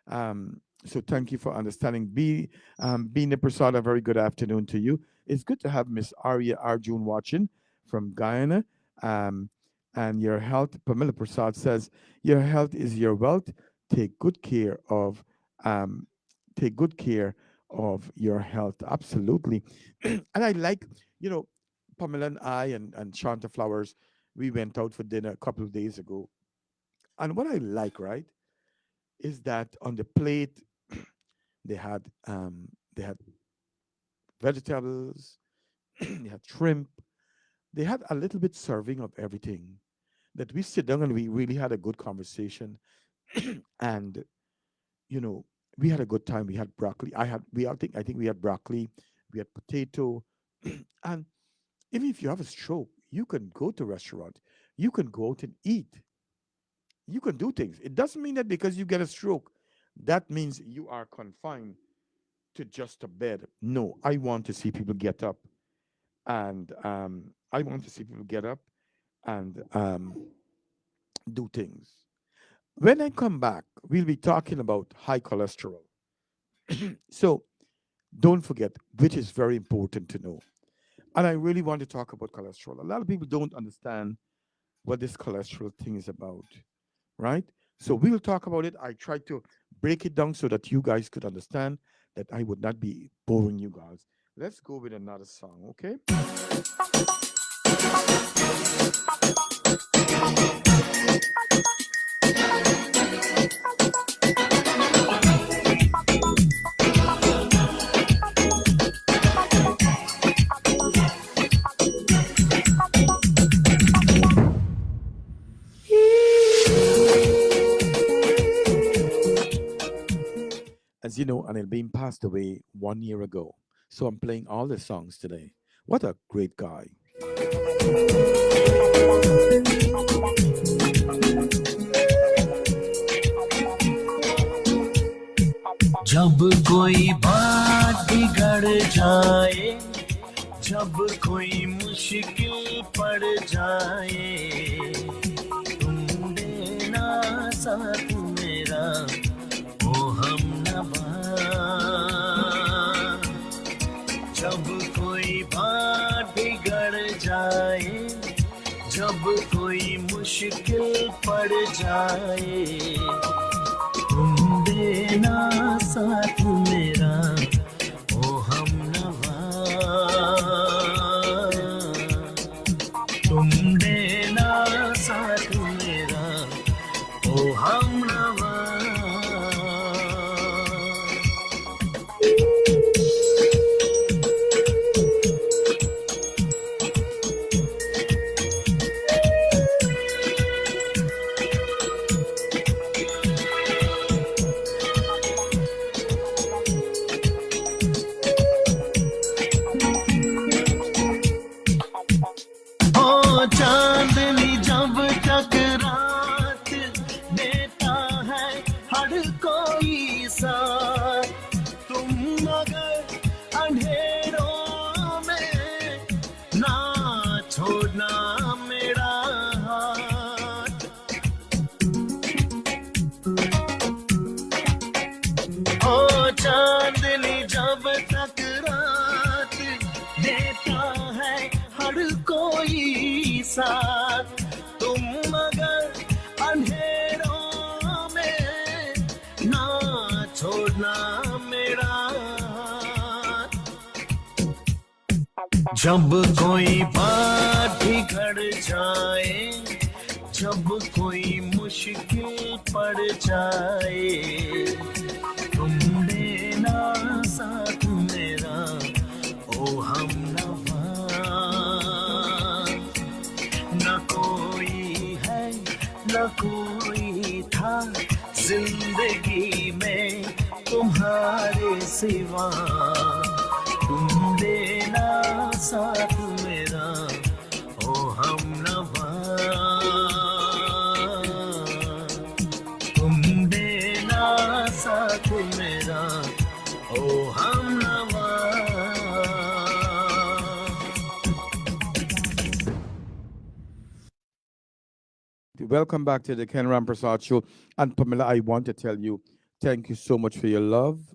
So thank you for understanding. B. Niprasad, a very good afternoon to you. It's good to have Miss Arya Arjun watching from Guyana. Um, and your health, Pamela Prasad says, your health is your wealth. Take good care of, um, take good care of your health. Absolutely. And I like, you know, Pamela and I and Shanta Flowers, we went out for dinner a couple of days ago. And what I like, right, is that on the plate they had um, they had vegetables, they had shrimp, they had a little bit serving of everything. That we sit down and we really had a good conversation, and you know we had a good time. We had broccoli. I think we had broccoli, we had potato, and even if you have a stroke, you can go to a restaurant, you can go out and eat, you can do things. It doesn't mean that because you get a stroke, that means you are confined to just a bed. No, I want to see people get up, and I want to see people get up and do things. When I come back, we'll be talking about high cholesterol. So don't forget, which is very important to know. And I really want to talk about cholesterol. A lot of people don't understand what this cholesterol thing is about, right? So we will talk about it. I tried to break it down so that you guys could understand, that I would not be boring you guys. Let's go with another song, okay? As you know, Anil Bean passed away 1 year ago. So I'm playing all the songs today. What a great guy. जब कोई बात बिगड़ जाए, जब कोई मुश्किल पड़ जाए, तुम देना साथ मेरा ओ हमनवा। जब कोई बात बिगड़ जाए, जब कोई मुश्किल पड़ जाए, तुम देना साथ मेरा ओ हमनवा। तुम देना साथ मेरा ओ हमनवा। चांदनी जब तक रात देता है हर कोई साथ, तुम मगर अंधेरों में ना छोड़ना मेरा हाथ। ओ चांदनी जब तक रात देता है हर कोई साथ, तुम मगर अंधेरों में ना छोड़ना मेरा हाथ। जब कोई बात बिगड़ जाए, जब कोई मुश्किल पड़ जाए, तुम देना साथ मेरा ओ हमनवा। न कोई है न कोई था जिंदगी में तुम्हारे सिवा, तुम देना साथ मेरा ओ हमनवा। तुम देना साथ मेरा ओ हमनवा। Welcome back to the Ken Rampersaud Show. And Pamela, I want to tell you, thank you so much for your love,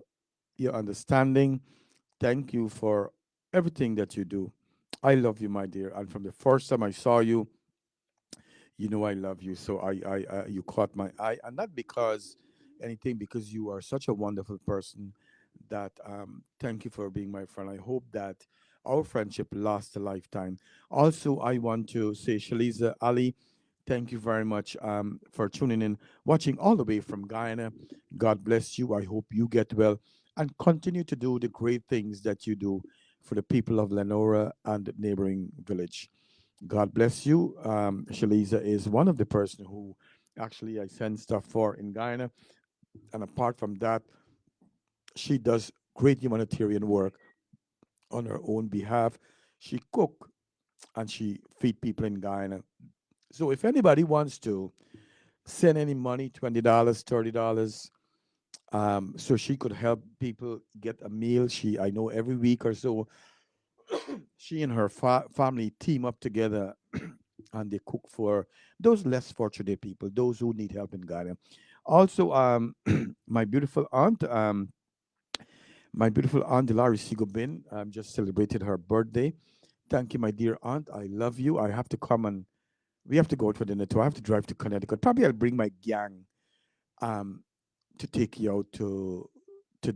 your understanding. Thank you for everything that you do. I love you, my dear. And from the first time I saw you, you know I love you. So you caught my eye, and not because anything, because you are such a wonderful person. That thank you for being my friend. I hope that our friendship lasts a lifetime. Also, I want to say, Shaliza Ali, thank you very much for tuning in, watching all the way from Guyana. God bless you. I hope you get well and continue to do the great things that you do for the people of Lenora and the neighboring village. God bless you. Shaliza is one of the person who actually I send stuff for in Guyana. And apart from that, she does great humanitarian work on her own behalf. She cook and she feed people in Guyana. So if anybody wants to send any money, $20, $30, so she could help people get a meal. I know every week or so, she and her family team up together and they cook for those less fortunate people, those who need help in Ghana. Also, my beautiful aunt, Delari Sigobin, just celebrated her birthday. Thank you, my dear aunt. I love you. I have to come and we have to go out for dinner too. I have to drive to Connecticut. Probably I'll bring my gang um, to take you out to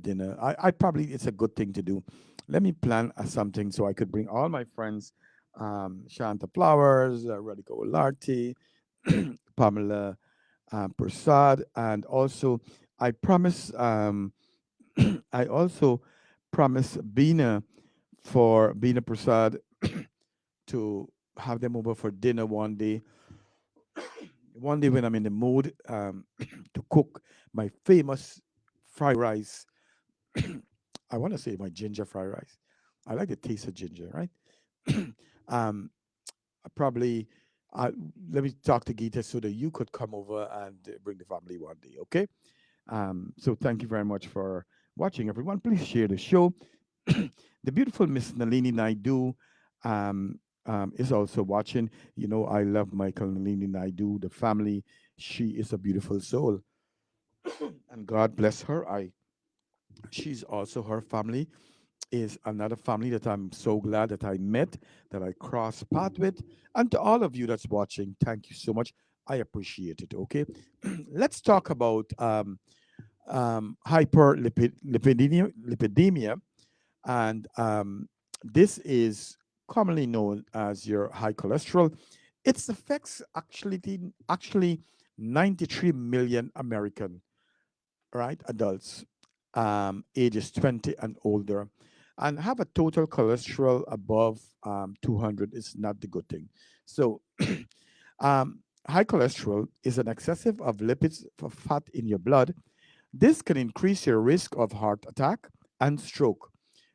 dinner. I probably it's a good thing to do. Let me plan something so I could bring all my friends, Shanta Flowers, Radhika Olarti, Pamela Prasad, and also I promise. I also promise Bina Prasad to have them over for dinner one day. One day when I'm in the mood to cook my famous fried rice. I want to say my ginger fried rice. I like the taste of ginger, right? um, probably let me talk to Gita so that you could come over and bring the family one day, okay? So thank you very much for watching, everyone. Please share the show. The beautiful Miss Nalini Naidu um, is also watching. You know, I love Michael Nalini Naidu, the family. She is a beautiful soul, and God bless her. She's also her family is another family that I'm so glad that I met, that I crossed path with. And to all of you that's watching, thank you so much. I appreciate it. Okay, let's talk about hyperlipidemia, and this is commonly known as your high cholesterol. Its affects actually 93 million American, right, adults, ages 20 and older, and have a total cholesterol above 200 is not the good thing. So high cholesterol is an excessive of lipids for fat in your blood. This can increase your risk of heart attack and stroke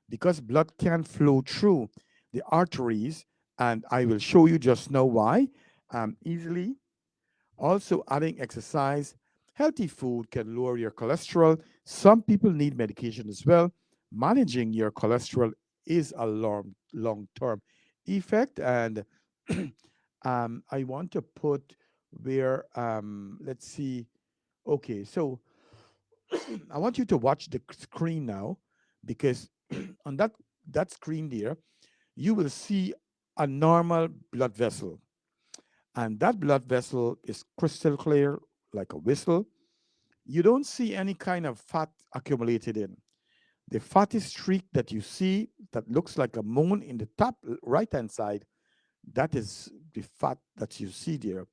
because blood can flow through the arteries, and I will show you just now why easily. Also, adding exercise, healthy food can lower your cholesterol. Some people need medication as well. Managing your cholesterol is a long term effect. And I want to put where, let's see. Okay, so I want you to watch the screen now, because on that screen there, you will see a normal blood vessel, and that blood vessel is crystal clear like a whistle. You don't see any kind of fat accumulated in. The fatty streak that you see that looks like a moon in the top right hand side, that is the fat that you see there.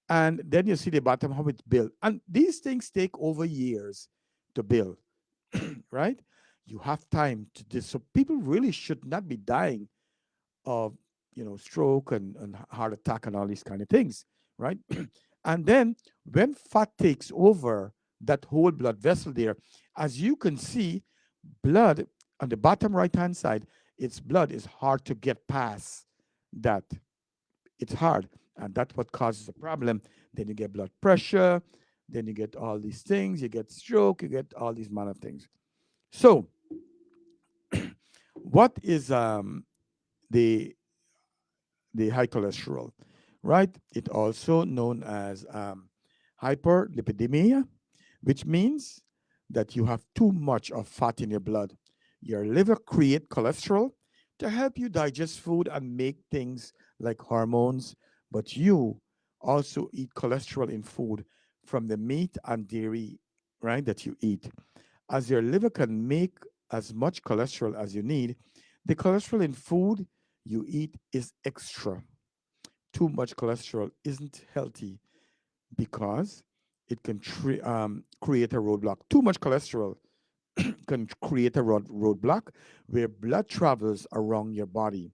And then you see the bottom, how it's built. And these things take over years to build, right? You have time to this. So people really should not be dying of, stroke and heart attack and all these kind of things, right? And then when fat takes over that whole blood vessel there, as you can see, blood on the bottom right hand side, its blood is hard to get past that. It's hard, and that's what causes a problem. Then you get blood pressure, then you get all these things, you get stroke, you get all these manner of things. So what is the high cholesterol, right? It also known as hyperlipidemia, which means that you have too much of fat in your blood. Your liver create cholesterol to help you digest food and make things like hormones, but you also eat cholesterol in food from the meat and dairy, right, that you eat. As your liver can make as much cholesterol as you need, the cholesterol in food you eat is extra. Too much cholesterol isn't healthy because it can create a roadblock. Too much cholesterol can create a roadblock where blood travels around your body.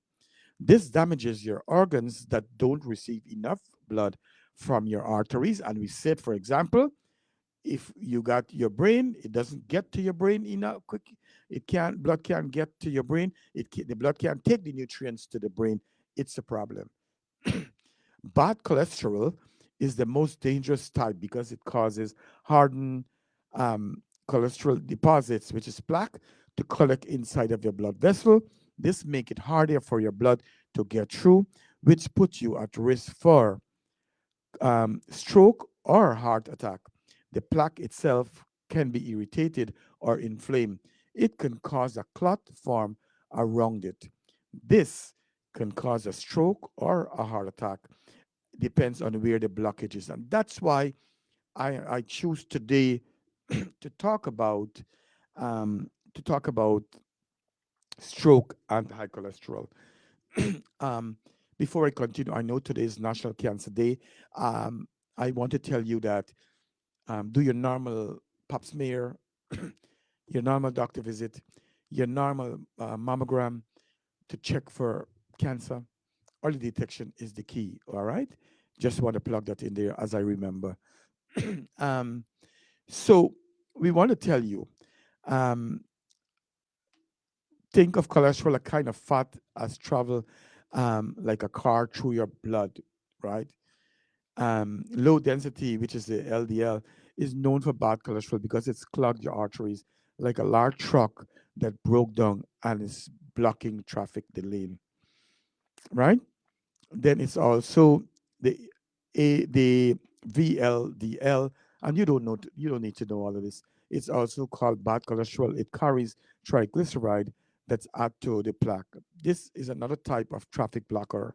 This damages your organs that don't receive enough blood from your arteries. And we said, for example, if you got your brain, it doesn't get to your brain enough quick. It can't, blood can't get to your brain. The blood can't take the nutrients to the brain. It's a problem. Bad cholesterol is the most dangerous type because it causes hardened cholesterol deposits, which is plaque, to collect inside of your blood vessel. This make it harder for your blood to get through, which puts you at risk for stroke or heart attack. The plaque itself can be irritated or inflamed. It can cause a clot form around it. This can cause a stroke or a heart attack. Depends on where the blockage is, and that's why I choose today to talk about um, stroke and high cholesterol. um, Before I continue, I know today is National Cancer Day. I want to tell you that do your normal pap smear, your normal doctor visit, your normal mammogram to check for cancer. Early detection is the key. All right. Just want to plug that in there as I remember. um, so we want to tell you, um, think of cholesterol, a kind of fat as travel like a car through your blood, right? Low density, which is the LDL, is known for bad cholesterol because it's clogged your arteries like a large truck that broke down and is blocking traffic, the lane, right? Then it's also the the VLDL, and you don't need to know all of this. It's also called bad cholesterol. It carries triglyceride that's added to the plaque. This is another type of traffic blocker.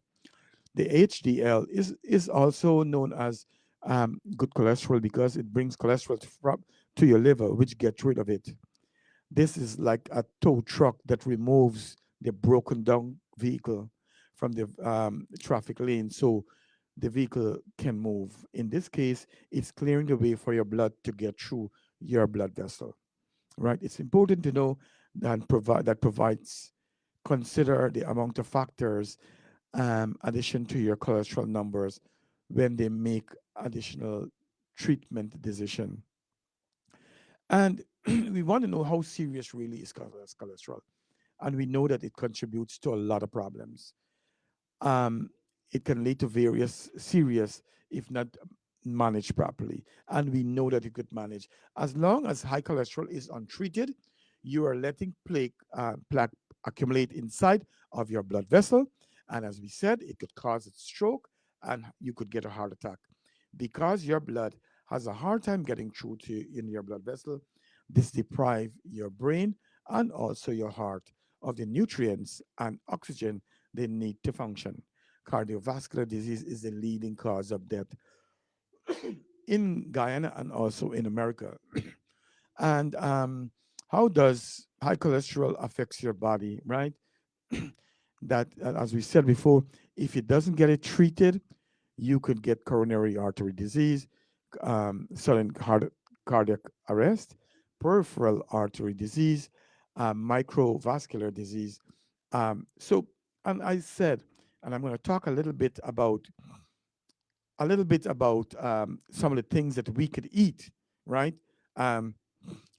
The HDL is also known as good cholesterol because it brings cholesterol to your liver, which gets rid of it. This is like a tow truck that removes the broken down vehicle from the traffic lane so the vehicle can move. In this case, it's clearing the way for your blood to get through your blood vessel. Right? It's important to know that provides consider the amount of factors addition to your cholesterol numbers when they make additional treatment decision. And we want to know how serious really is cholesterol. And we know that it contributes to a lot of problems. Um, it can lead to various serious, if not managed properly. And we know that you could manage. As long as high cholesterol is untreated, you are letting plaque accumulate inside of your blood vessel. And as we said, it could cause a stroke and you could get a heart attack. Because your blood has a hard time getting through to in your blood vessel, this deprive your brain and also your heart of the nutrients and oxygen they need to function. Cardiovascular disease is the leading cause of death in Guyana and also in America. And how does high cholesterol affects your body, right? That, as we said before, if it doesn't get it treated, you could get coronary artery disease, sudden cardiac arrest, peripheral artery disease, microvascular disease. So, and I said, and I'm going to talk a little bit about some of the things that we could eat, right? Um,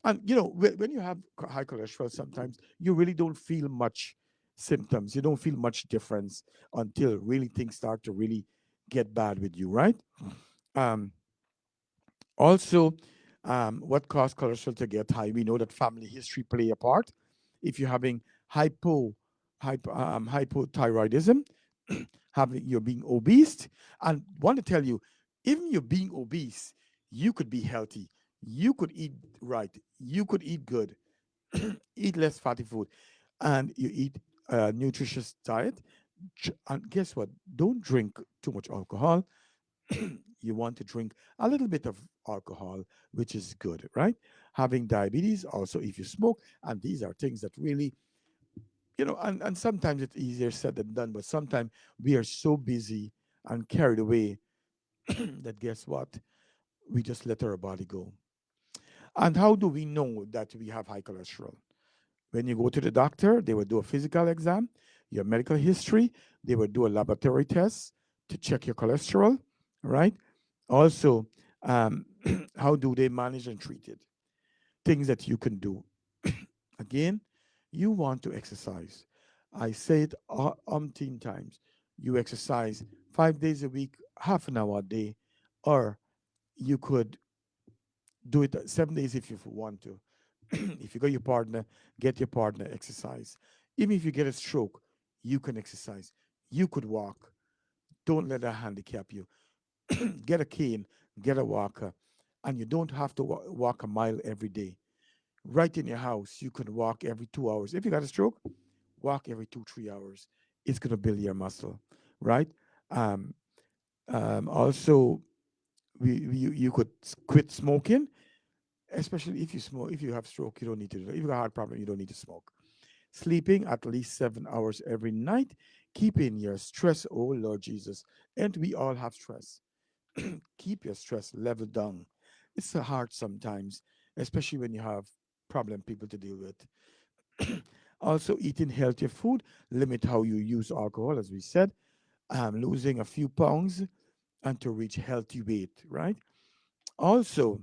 and when you have high cholesterol, sometimes you really don't feel much symptoms. You don't feel much difference until really things start to really get bad with you, right? Um, Also, what caused cholesterol to get high? We know that family history play a part. If you're having hypothyroidism, you're being obese, and want to tell you, even you're being obese, you could be healthy. You could eat right. You could eat good. Eat less fatty food, and you eat a nutritious diet. And guess what? Don't drink too much alcohol. You want to drink a little bit of alcohol, which is good, right? Having diabetes, also if you smoke, and these are things that really, and sometimes it's easier said than done, but sometimes we are so busy and carried away that guess what? We just let our body go. And how do we know that we have high cholesterol? When you go to the doctor, they will do a physical exam, your medical history, they will do a laboratory test to check your cholesterol, right? Also, um, how do they manage and treat it? Things that you can do. Again, you want to exercise. I say it umpteen times. You exercise 5 days a week, half an hour a day, or you could do it 7 days if you want to. If you got your partner, get your partner exercise. Even if you get a stroke, you can exercise. You could walk. Don't let that handicap you. Get a cane, get a walker, and you don't have to walk a mile every day. Right in your house, you can walk every 2 hours. If you got a stroke, walk every 2, 3 hours. It's gonna build your muscle, right? Um, Also, you could quit smoking, especially if you smoke. If you have stroke, you don't need to do that. If you got a heart problem, you don't need to smoke. Sleeping at least 7 hours every night, keeping your stress. Oh Lord Jesus, and we all have stress. Keep your stress level down. It's hard sometimes, especially when you have problem people to deal with. Also, eating healthier food, limit how you use alcohol, as we said, losing a few pounds and to reach healthy weight, right? Also,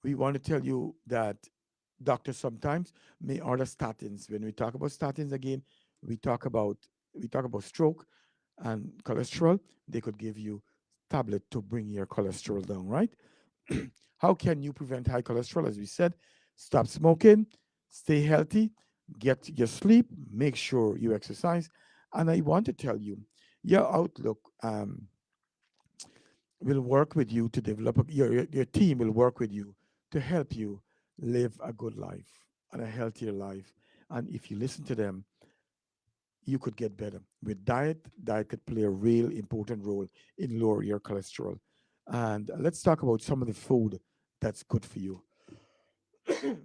we want to tell you that doctors sometimes may order statins. When we talk about statins again, we talk about we talk about stroke and cholesterol. They could give you tablet to bring your cholesterol down, right? How can you prevent high cholesterol? As we said, Stop smoking, stay healthy, get your sleep, make sure you exercise. And I want to tell you, your outlook will work with you to develop your team will work with you to help you live a good life and a healthier life. And if you listen to them, you could get better. With diet could play a real important role in lower your cholesterol. And let's talk about some of the food that's good for you.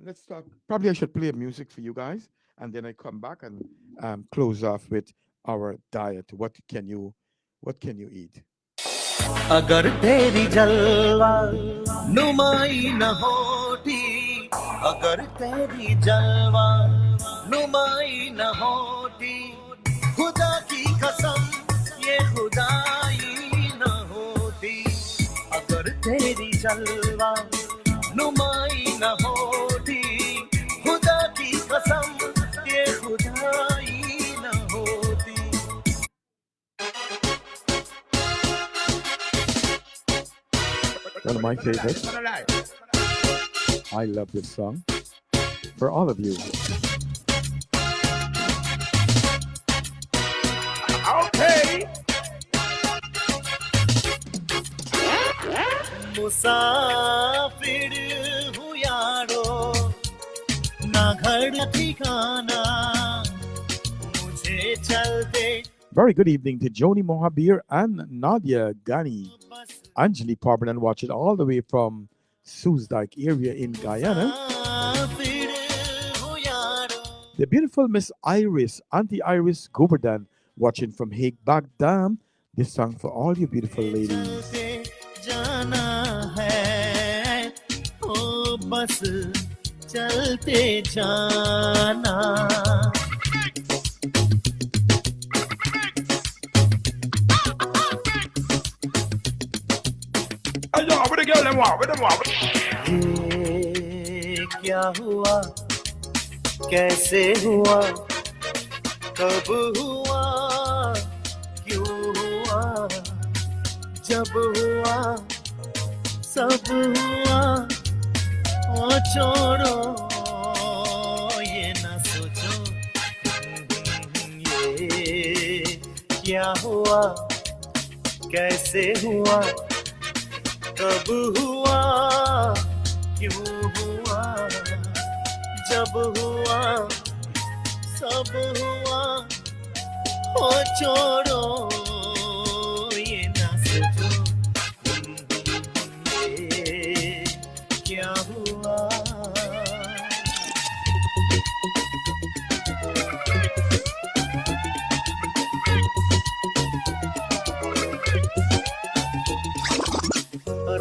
Let's talk. Probably I should play music for you guys, and then I come back and close off with our diet. What can you eat? अगर तेरी जलवा नुमाई न होती, अगर तेरी जलवा नुमाई न होती, खुदा की कसम ये खुदाई न होती, अगर तेरी जलवा नुमाई न होती, खुदा की कसम ये खुदाई न होती. One of my favorites. I love this song for all of you. Okay. मुसाफिर हूँ यारो, ना घर न ठिकाना, मुझे चलते. Very good evening to Joni Mohabir and Nadia Ghani. Anjali Parbanan watching all the way from Soesdijk area in Guyana. मुसाफिर हूँ यारो, The beautiful Miss Iris, Auntie Iris Govardhan, watching from Hague, Baghdad. This song for all you beautiful ladies. चलते जाना है, ओ बस चलते जाना. Hey, yo, where the girl them want? Where them want? ये क्या हुआ, कैसे हुआ, कब हुआ, क्यों हुआ, जब हुआ, सब हुआ, ओ छोड़ो ये ना सोचो, ये क्या हुआ, कैसे हुआ, कब हुआ, क्यों हुआ, जब हुआ, सब हुआ, ओ छोड़ो ये ना सोचो, ये क्या हुआ.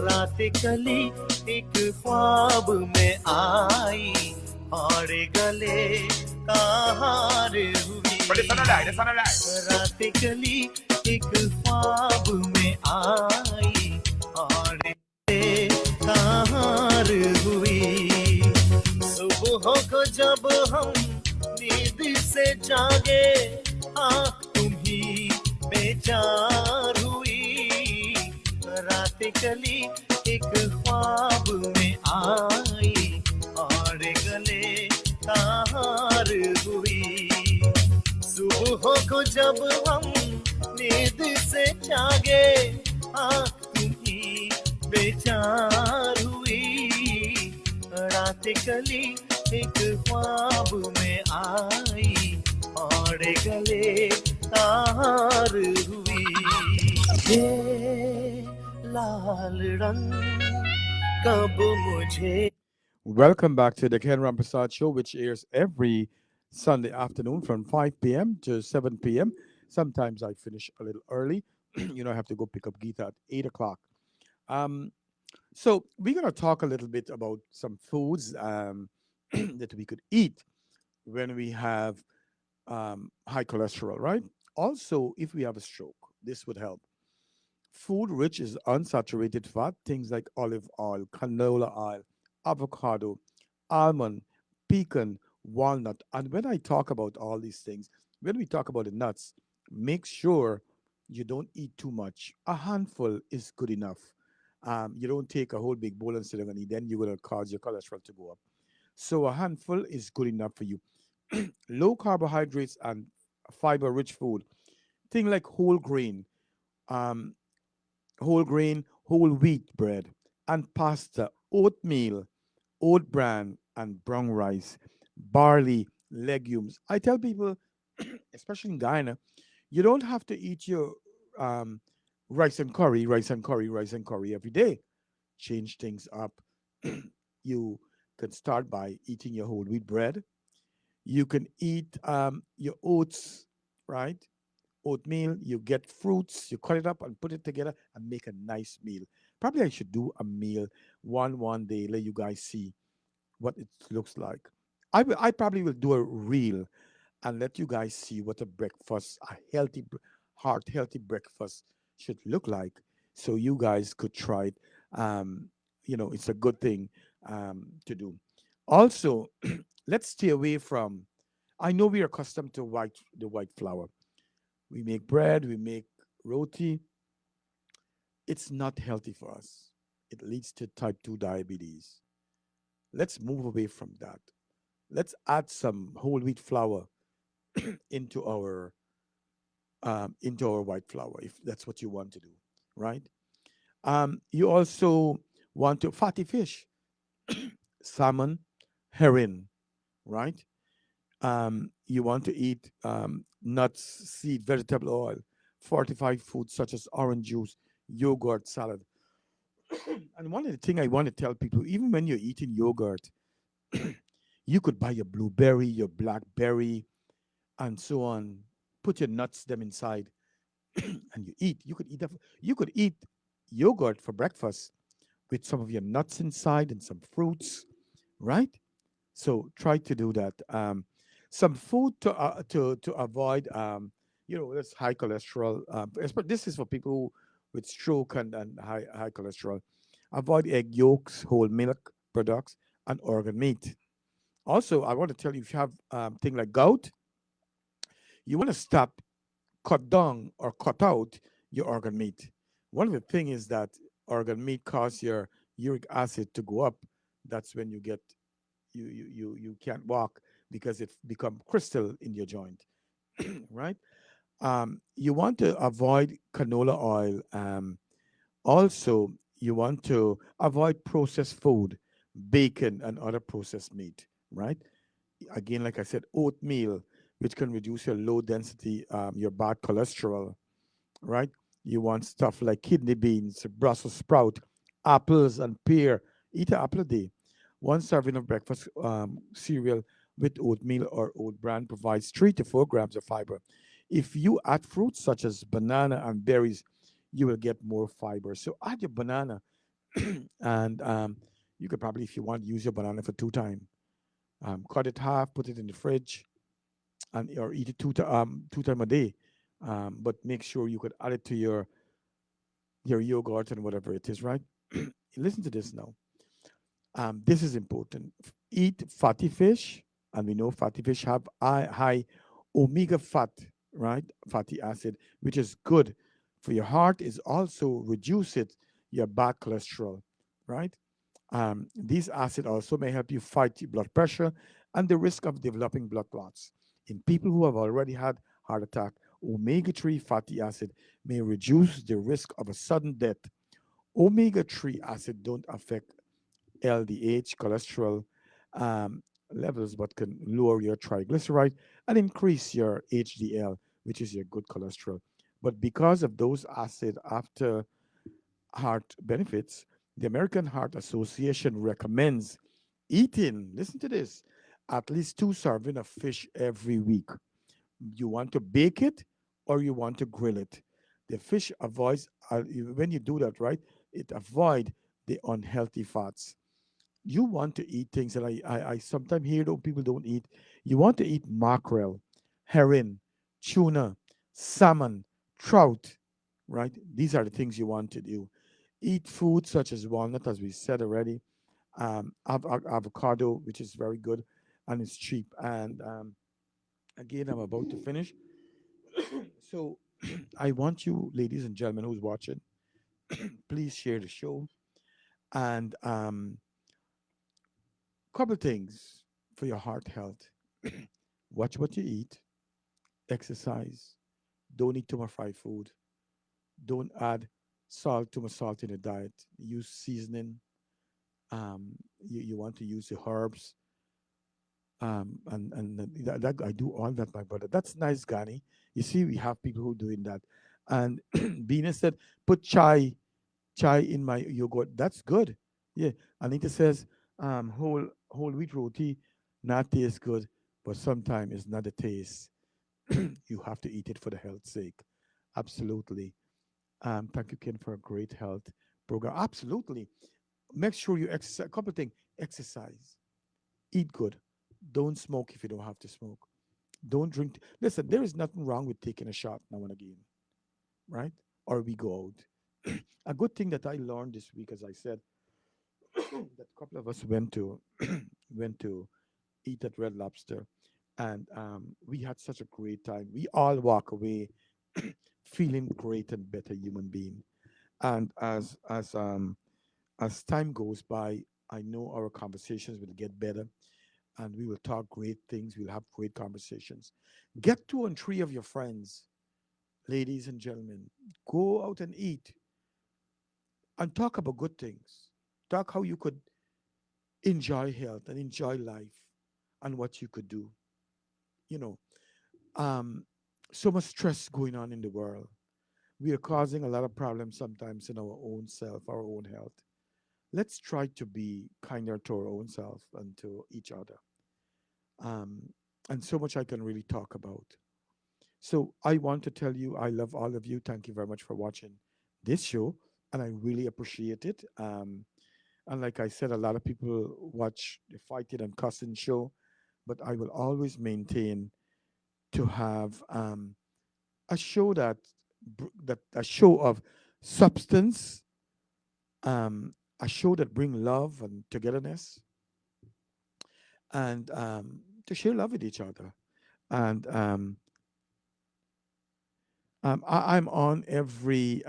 रात कली एक ख्वाब में आई, और गले का हार हुई. But it's on the line. It's on the line. रात कली एक ख्वाब में आई, और गले का हार हुई. सुबह को जब हम नींद से जागे, आँख तुम्ही बेचार हुई. रात कली एक ख्वाब में आई, और गले का हार हुई. सुबह को जब हम नींद से जागे, आँख तुम्ही बेचार हुई. रात कली एक ख्वाब में आई, और गले का हार हुई. ये लाल रंग कब मुझे. Welcome back to the Ken Rampersaud Show, which airs every Sunday afternoon from 5 p.m. to 7 p.m. Sometimes I finish a little early. I have to go pick up Geeta at 8 o'clock. So we're going to talk a little bit about some foods that we could eat when we have high cholesterol, right? Also, if we have a stroke, this would help. Food rich is unsaturated fat, things like olive oil, canola oil, avocado, almond, pecan, walnut. And when I talk about all these things, when we talk about the nuts, make sure you don't eat too much. A handful is good enough. You don't take a whole big bowl and sit and eat, then you're going to cause your cholesterol to go up. So a handful is good enough for you. Low carbohydrates and fiber rich food. Thing like um, whole wheat bread, and pasta, oatmeal, oat bran, and brown rice, barley, legumes. I tell people, especially in Guyana, you don't have to eat your um, rice and curry every day. Change things up. You can start by eating your whole wheat bread. You can eat your oats, right? Oatmeal, you get fruits, you cut it up and put it together and make a nice meal. Probably I should do a meal one day, let you guys see what it looks like. I probably will do a reel and let you guys see what a breakfast, a healthy breakfast should look like. So you guys could try it. Um, it's a good thing to do. Also, let's stay away from. I know we are accustomed to the white flour. We make bread, we make roti. It's not healthy for us. It leads to type 2 diabetes. Let's move away from that. Let's add some whole wheat flour into our white flour if that's what you want to do, right? You also want to fatty fish, salmon, herring, right? You want to eat nuts, seed, vegetable oil, fortified foods such as orange juice, yogurt, salad. And one of the things I want to tell people, even when you're eating yogurt, you could buy your blueberry, your blackberry, and so on. Put your nuts them inside, and you eat. You could eat yogurt for breakfast with some of your nuts inside and some fruits, right? So try to do that. Some food to avoid. That's high cholesterol. This is for people with stroke and high cholesterol. Avoid egg yolks, whole milk products, and organ meat. Also, I want to tell you if you have thing like gout, you want to stop, cut down, or cut out your organ meat. One of the things is that organ meat cause your uric acid to go up. That's when you get you can't walk because it become crystal in your joint, right? You want to avoid canola oil. Also, you want to avoid processed food, bacon, and other processed meat, right? Again, like I said, oatmeal, which can reduce your low density, your bad cholesterol, right? You want stuff like kidney beans, Brussels sprout, apples, and pear. Eat an apple a day. One serving of breakfast cereal with oatmeal or oat bran provides 3 to 4 grams of fiber. If you add fruits such as banana and berries, you will get more fiber. So add your banana, and you could probably, if you want, use your banana for 2 times. Cut it half, put it in the fridge, and or eat it 2 times a day. But make sure you could add it to your yogurt and whatever it is, right? Listen to this now. This is important. Eat fatty fish, and we know fatty fish have high omega fat, right? Fatty acid, which is good for your heart. Is also reduce it your bad cholesterol, right? These acids also may help you fight your blood pressure and the risk of developing blood clots. In people who have already had heart attack, omega-3 fatty acid may reduce the risk of a sudden death. Omega-3 acid don't affect LDH cholesterol um, levels, but can lower your triglyceride and increase your HDL, which is your good cholesterol. But because of those acid after heart benefits, the American Heart Association recommends eating, listen to this, at least 2 servings of fish every week. You want to bake it or you want to grill it. The fish avoids, when you do that, right, it avoid the unhealthy fats. You want to eat things that I sometimes hear that people don't eat. You want to eat mackerel, herring, tuna, salmon, trout, right? These are the things you want to do. Eat food such as walnut, as we said already, avocado, which is very good and it's cheap. And again, I'm about to finish. So I want you, ladies and gentlemen, who's watching, please share the show and Couple things for your heart health. Watch what you eat, exercise, don't eat too much fried food, don't add too much salt in the diet. Use seasoning. You want to use the herbs. That I do all that, my brother. That's nice, Gani. You see, we have people who doing that. And Bina said, put chai in my yogurt. That's good. Yeah. Anita says, whole wheat roti not taste good, but sometimes it's not the taste. You have to eat it for the health sake. Absolutely. Thank you, Ken, for a great health program. Absolutely. Make sure you exercise. A couple of things. Exercise. Eat good. Don't smoke if you don't have to smoke. Don't drink. Listen, there is nothing wrong with taking a shot now and again, right? Or we go out. A good thing that I learned this week, as I said, that a couple of us went to went to eat at Red Lobster, and we had such a great time. We all walk away feeling great and better human being. And as time goes by, I know our conversations will get better, and we will talk great things. We'll have great conversations. Get two and three of your friends, ladies and gentlemen. Go out and eat and talk about good things. Talk how you could enjoy health and enjoy life and what you could do. You know, um, so much stress going on in the world. We are causing a lot of problems sometimes in our own self, our own health. Let's try to be kinder to our own self and to each other. Um, and so much I can really talk about. So I want to tell you, I love all of you. Thank you very much for watching this show, and I really appreciate it. And like I said, a lot of people watch the fighting and cussing show, but I will always maintain to have a show that a show of substance, a show that bring love and togetherness, and to share love with each other. And I'm on every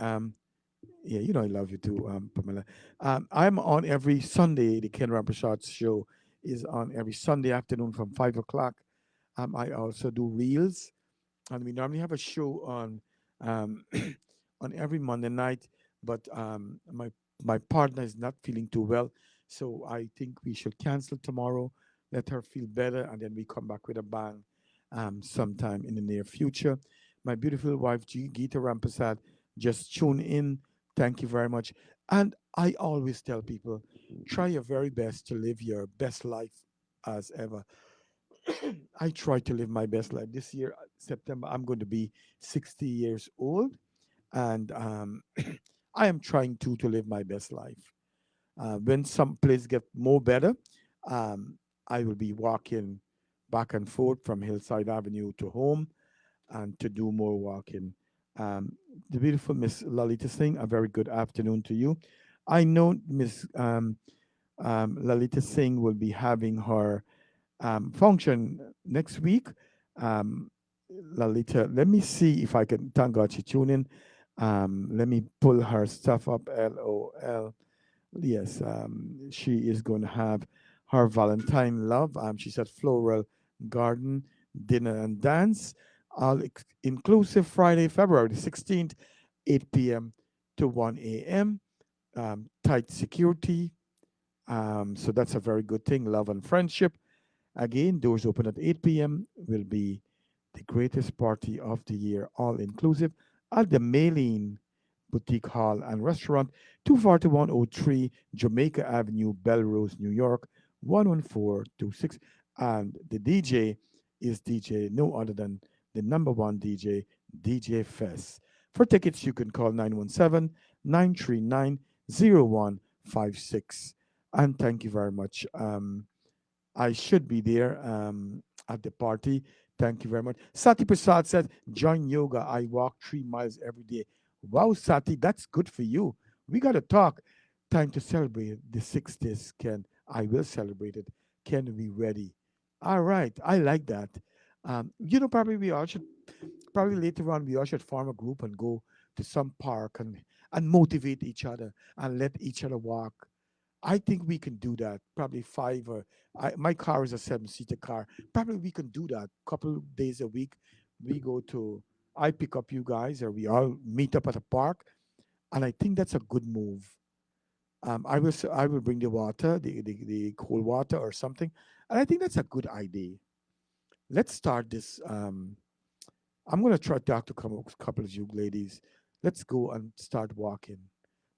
yeah, you know I love you too, Pamela. I'm on every Sunday. The Ken Rampersaud Show is on every Sunday afternoon from 5 o'clock. I also do reels, and we normally have a show on um, on every Monday night. But my partner is not feeling too well, so I think we should cancel tomorrow. Let her feel better, and then we come back with a bang sometime in the near future. My beautiful wife, Gita Rampersad, just tune in. Thank you very much. And I always tell people, try your very best to live your best life as ever. I try to live my best life. This year, September, I'm going to be 60 years old, and I am trying to live my best life. When some place get more better, um, I will be walking back and forth from Hillside Avenue to home and to do more walking. Um, the beautiful Miss Lalita Singh, a very good afternoon to you. I know Miss Lalita Singh will be having her function next week. Um, Lalita, let me see if I can. Thank God she tuned in. Let me pull her stuff up. LOL. Yes, she is going to have her Valentine love. She said floral garden dinner and dance, all inclusive Friday, February the 16th, 8 p.m. to 1 a.m. Tight security. So that's a very good thing. Love and friendship. Again, doors open at 8 p.m. Will be the greatest party of the year, all inclusive, at the Maylene Boutique Hall and Restaurant, 24103 Jamaica Avenue, Belrose, New York, 11426. And the DJ is DJ, no other than the number one DJ, DJ Fest. For tickets, you can call 917 939 0156. And thank you very much. I should be there at the party. Thank you very much. Sati Prasad said, join yoga. I walk 3 miles every day. Wow, Sati, that's good for you. We got to talk. Time to celebrate the 60s, Ken. I will celebrate it. Ken, we ready? All right. I like that. Probably we all should, probably later on, we all should form a group and go to some park and motivate each other and let each other walk. I think we can do that. Probably five or my car is a seven-seater car. Probably we can do that. Couple days a week, we go to. I pick up you guys, or we all meet up at a park, and I think that's a good move. I will bring the water, the cold water or something, and I think that's a good idea. Let's start this. I'm gonna try to talk to a couple of you ladies. Let's go and start walking.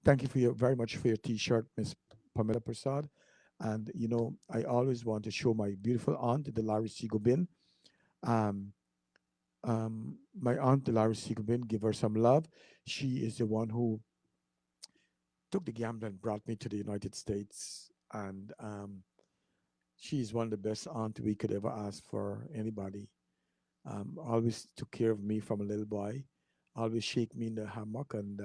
Thank you for your very much for your T-shirt, Miss Pamela Prasad. And you know, I always want to show my beautiful aunt, the Larry Sigobin. Um, my aunt, the Larry Sigobin, give her some love. She is the one who took the gamble and brought me to the United States. And she is one of the best aunt we could ever ask for anybody. Always took care of me from a little boy. Always shake me in the hammock, and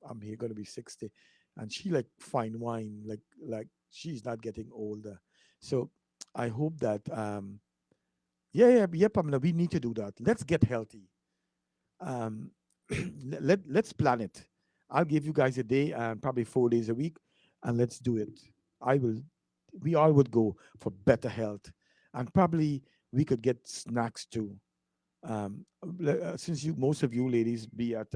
I'm here gonna be 60, and she like fine wine, like she's not getting older. So I hope that yeah, Pamela, we need to do that. Let's get healthy. Um, let's plan it. I'll give you guys a day and probably 4 days a week, and let's do it. I will. We all would go for better health, and probably we could get snacks too. Since you most of you ladies be at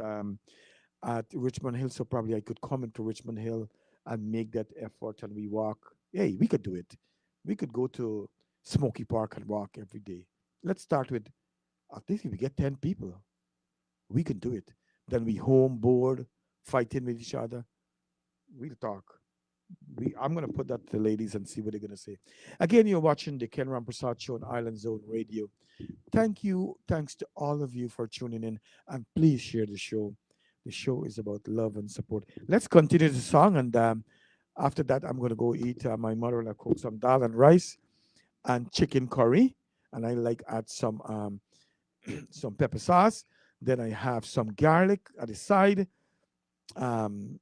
Richmond Hill, so probably I could come into Richmond Hill and make that effort, and we walk. Hey, we could do it. We could go to Smoky Park and walk every day. Let's start with at least if we get 10 people, we can do it. Then we home bored, fighting with each other. We'll talk. I'm gonna put that to the ladies and see what they're gonna say. Again, you're watching the Ken Rampersaud Show on Island Zone Radio. Thank you. Thanks to all of you for tuning in. And please share the show. The show is about love and support. Let's continue the song. And after that, I'm going to go eat. My mother-in-law cooked some dal and rice and chicken curry. And I like add some pepper sauce. Then I have some garlic at the side. Um,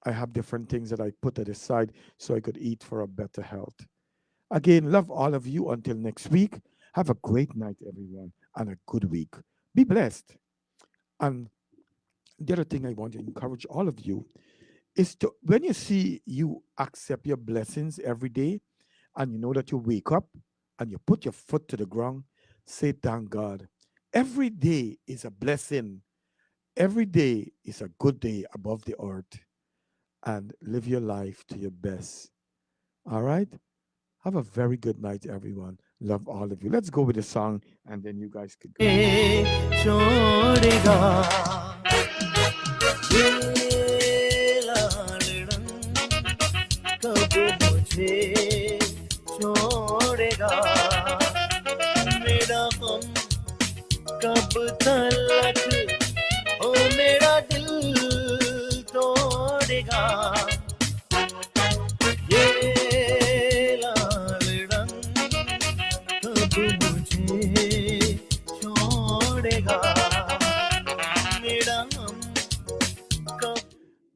I have different things that I put at the side so I could eat for a better health. Again, love all of you. Until next week. Have a great night, everyone, and a good week. Be blessed. And the other thing I want to encourage all of you is to, when you see you accept your blessings every day, and you know that you wake up and you put your foot to the ground, say, thank God. Every day is a blessing. Every day is a good day above the earth. And live your life to your best. All right? Have a very good night, everyone. Love all of you. Let's go with the song, and then you guys could go.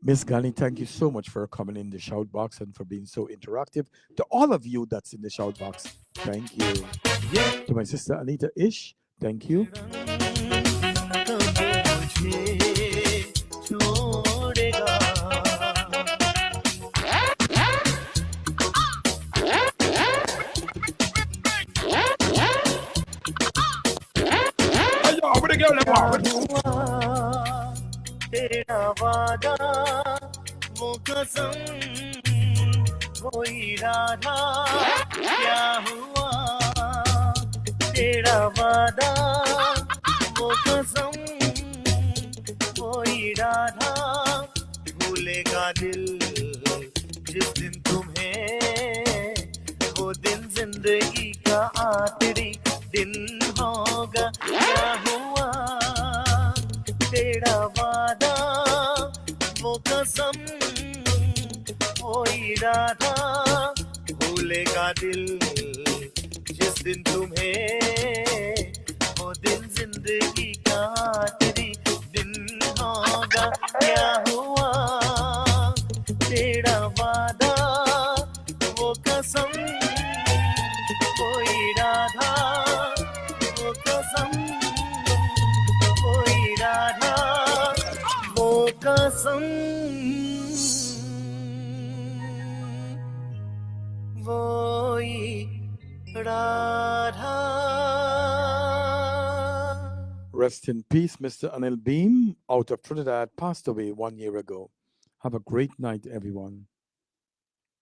Miss Gani, thank you so much for coming in the shout box and for being so interactive. To all of you that's in the shout box, thank you. To my sister Anita Ish, thank you. Ayo, with the girl them walk with तेरा वादा वो कसम वो इरादा क्या हुआ तेरा वादा वो कसम वो इरादा भूलेगा दिल जिस दिन तुम्हें वो दिन जिंदगी का आखिरी दिन होगा क्या हुआ तेरा वादा वो कसम वो इरादा भूलेगा दिल जिस दिन तुम्हें वो दिन जिंदगी का आखिरी दिन होगा क्या हुआ तेरा वादा वो कसम वो इरादा वो कसम वो इरादा वो कसम वोई Radha Rest in peace, Mr. Anil Beam, out of Trinidad, passed away 1 year ago. Have a great night, everyone.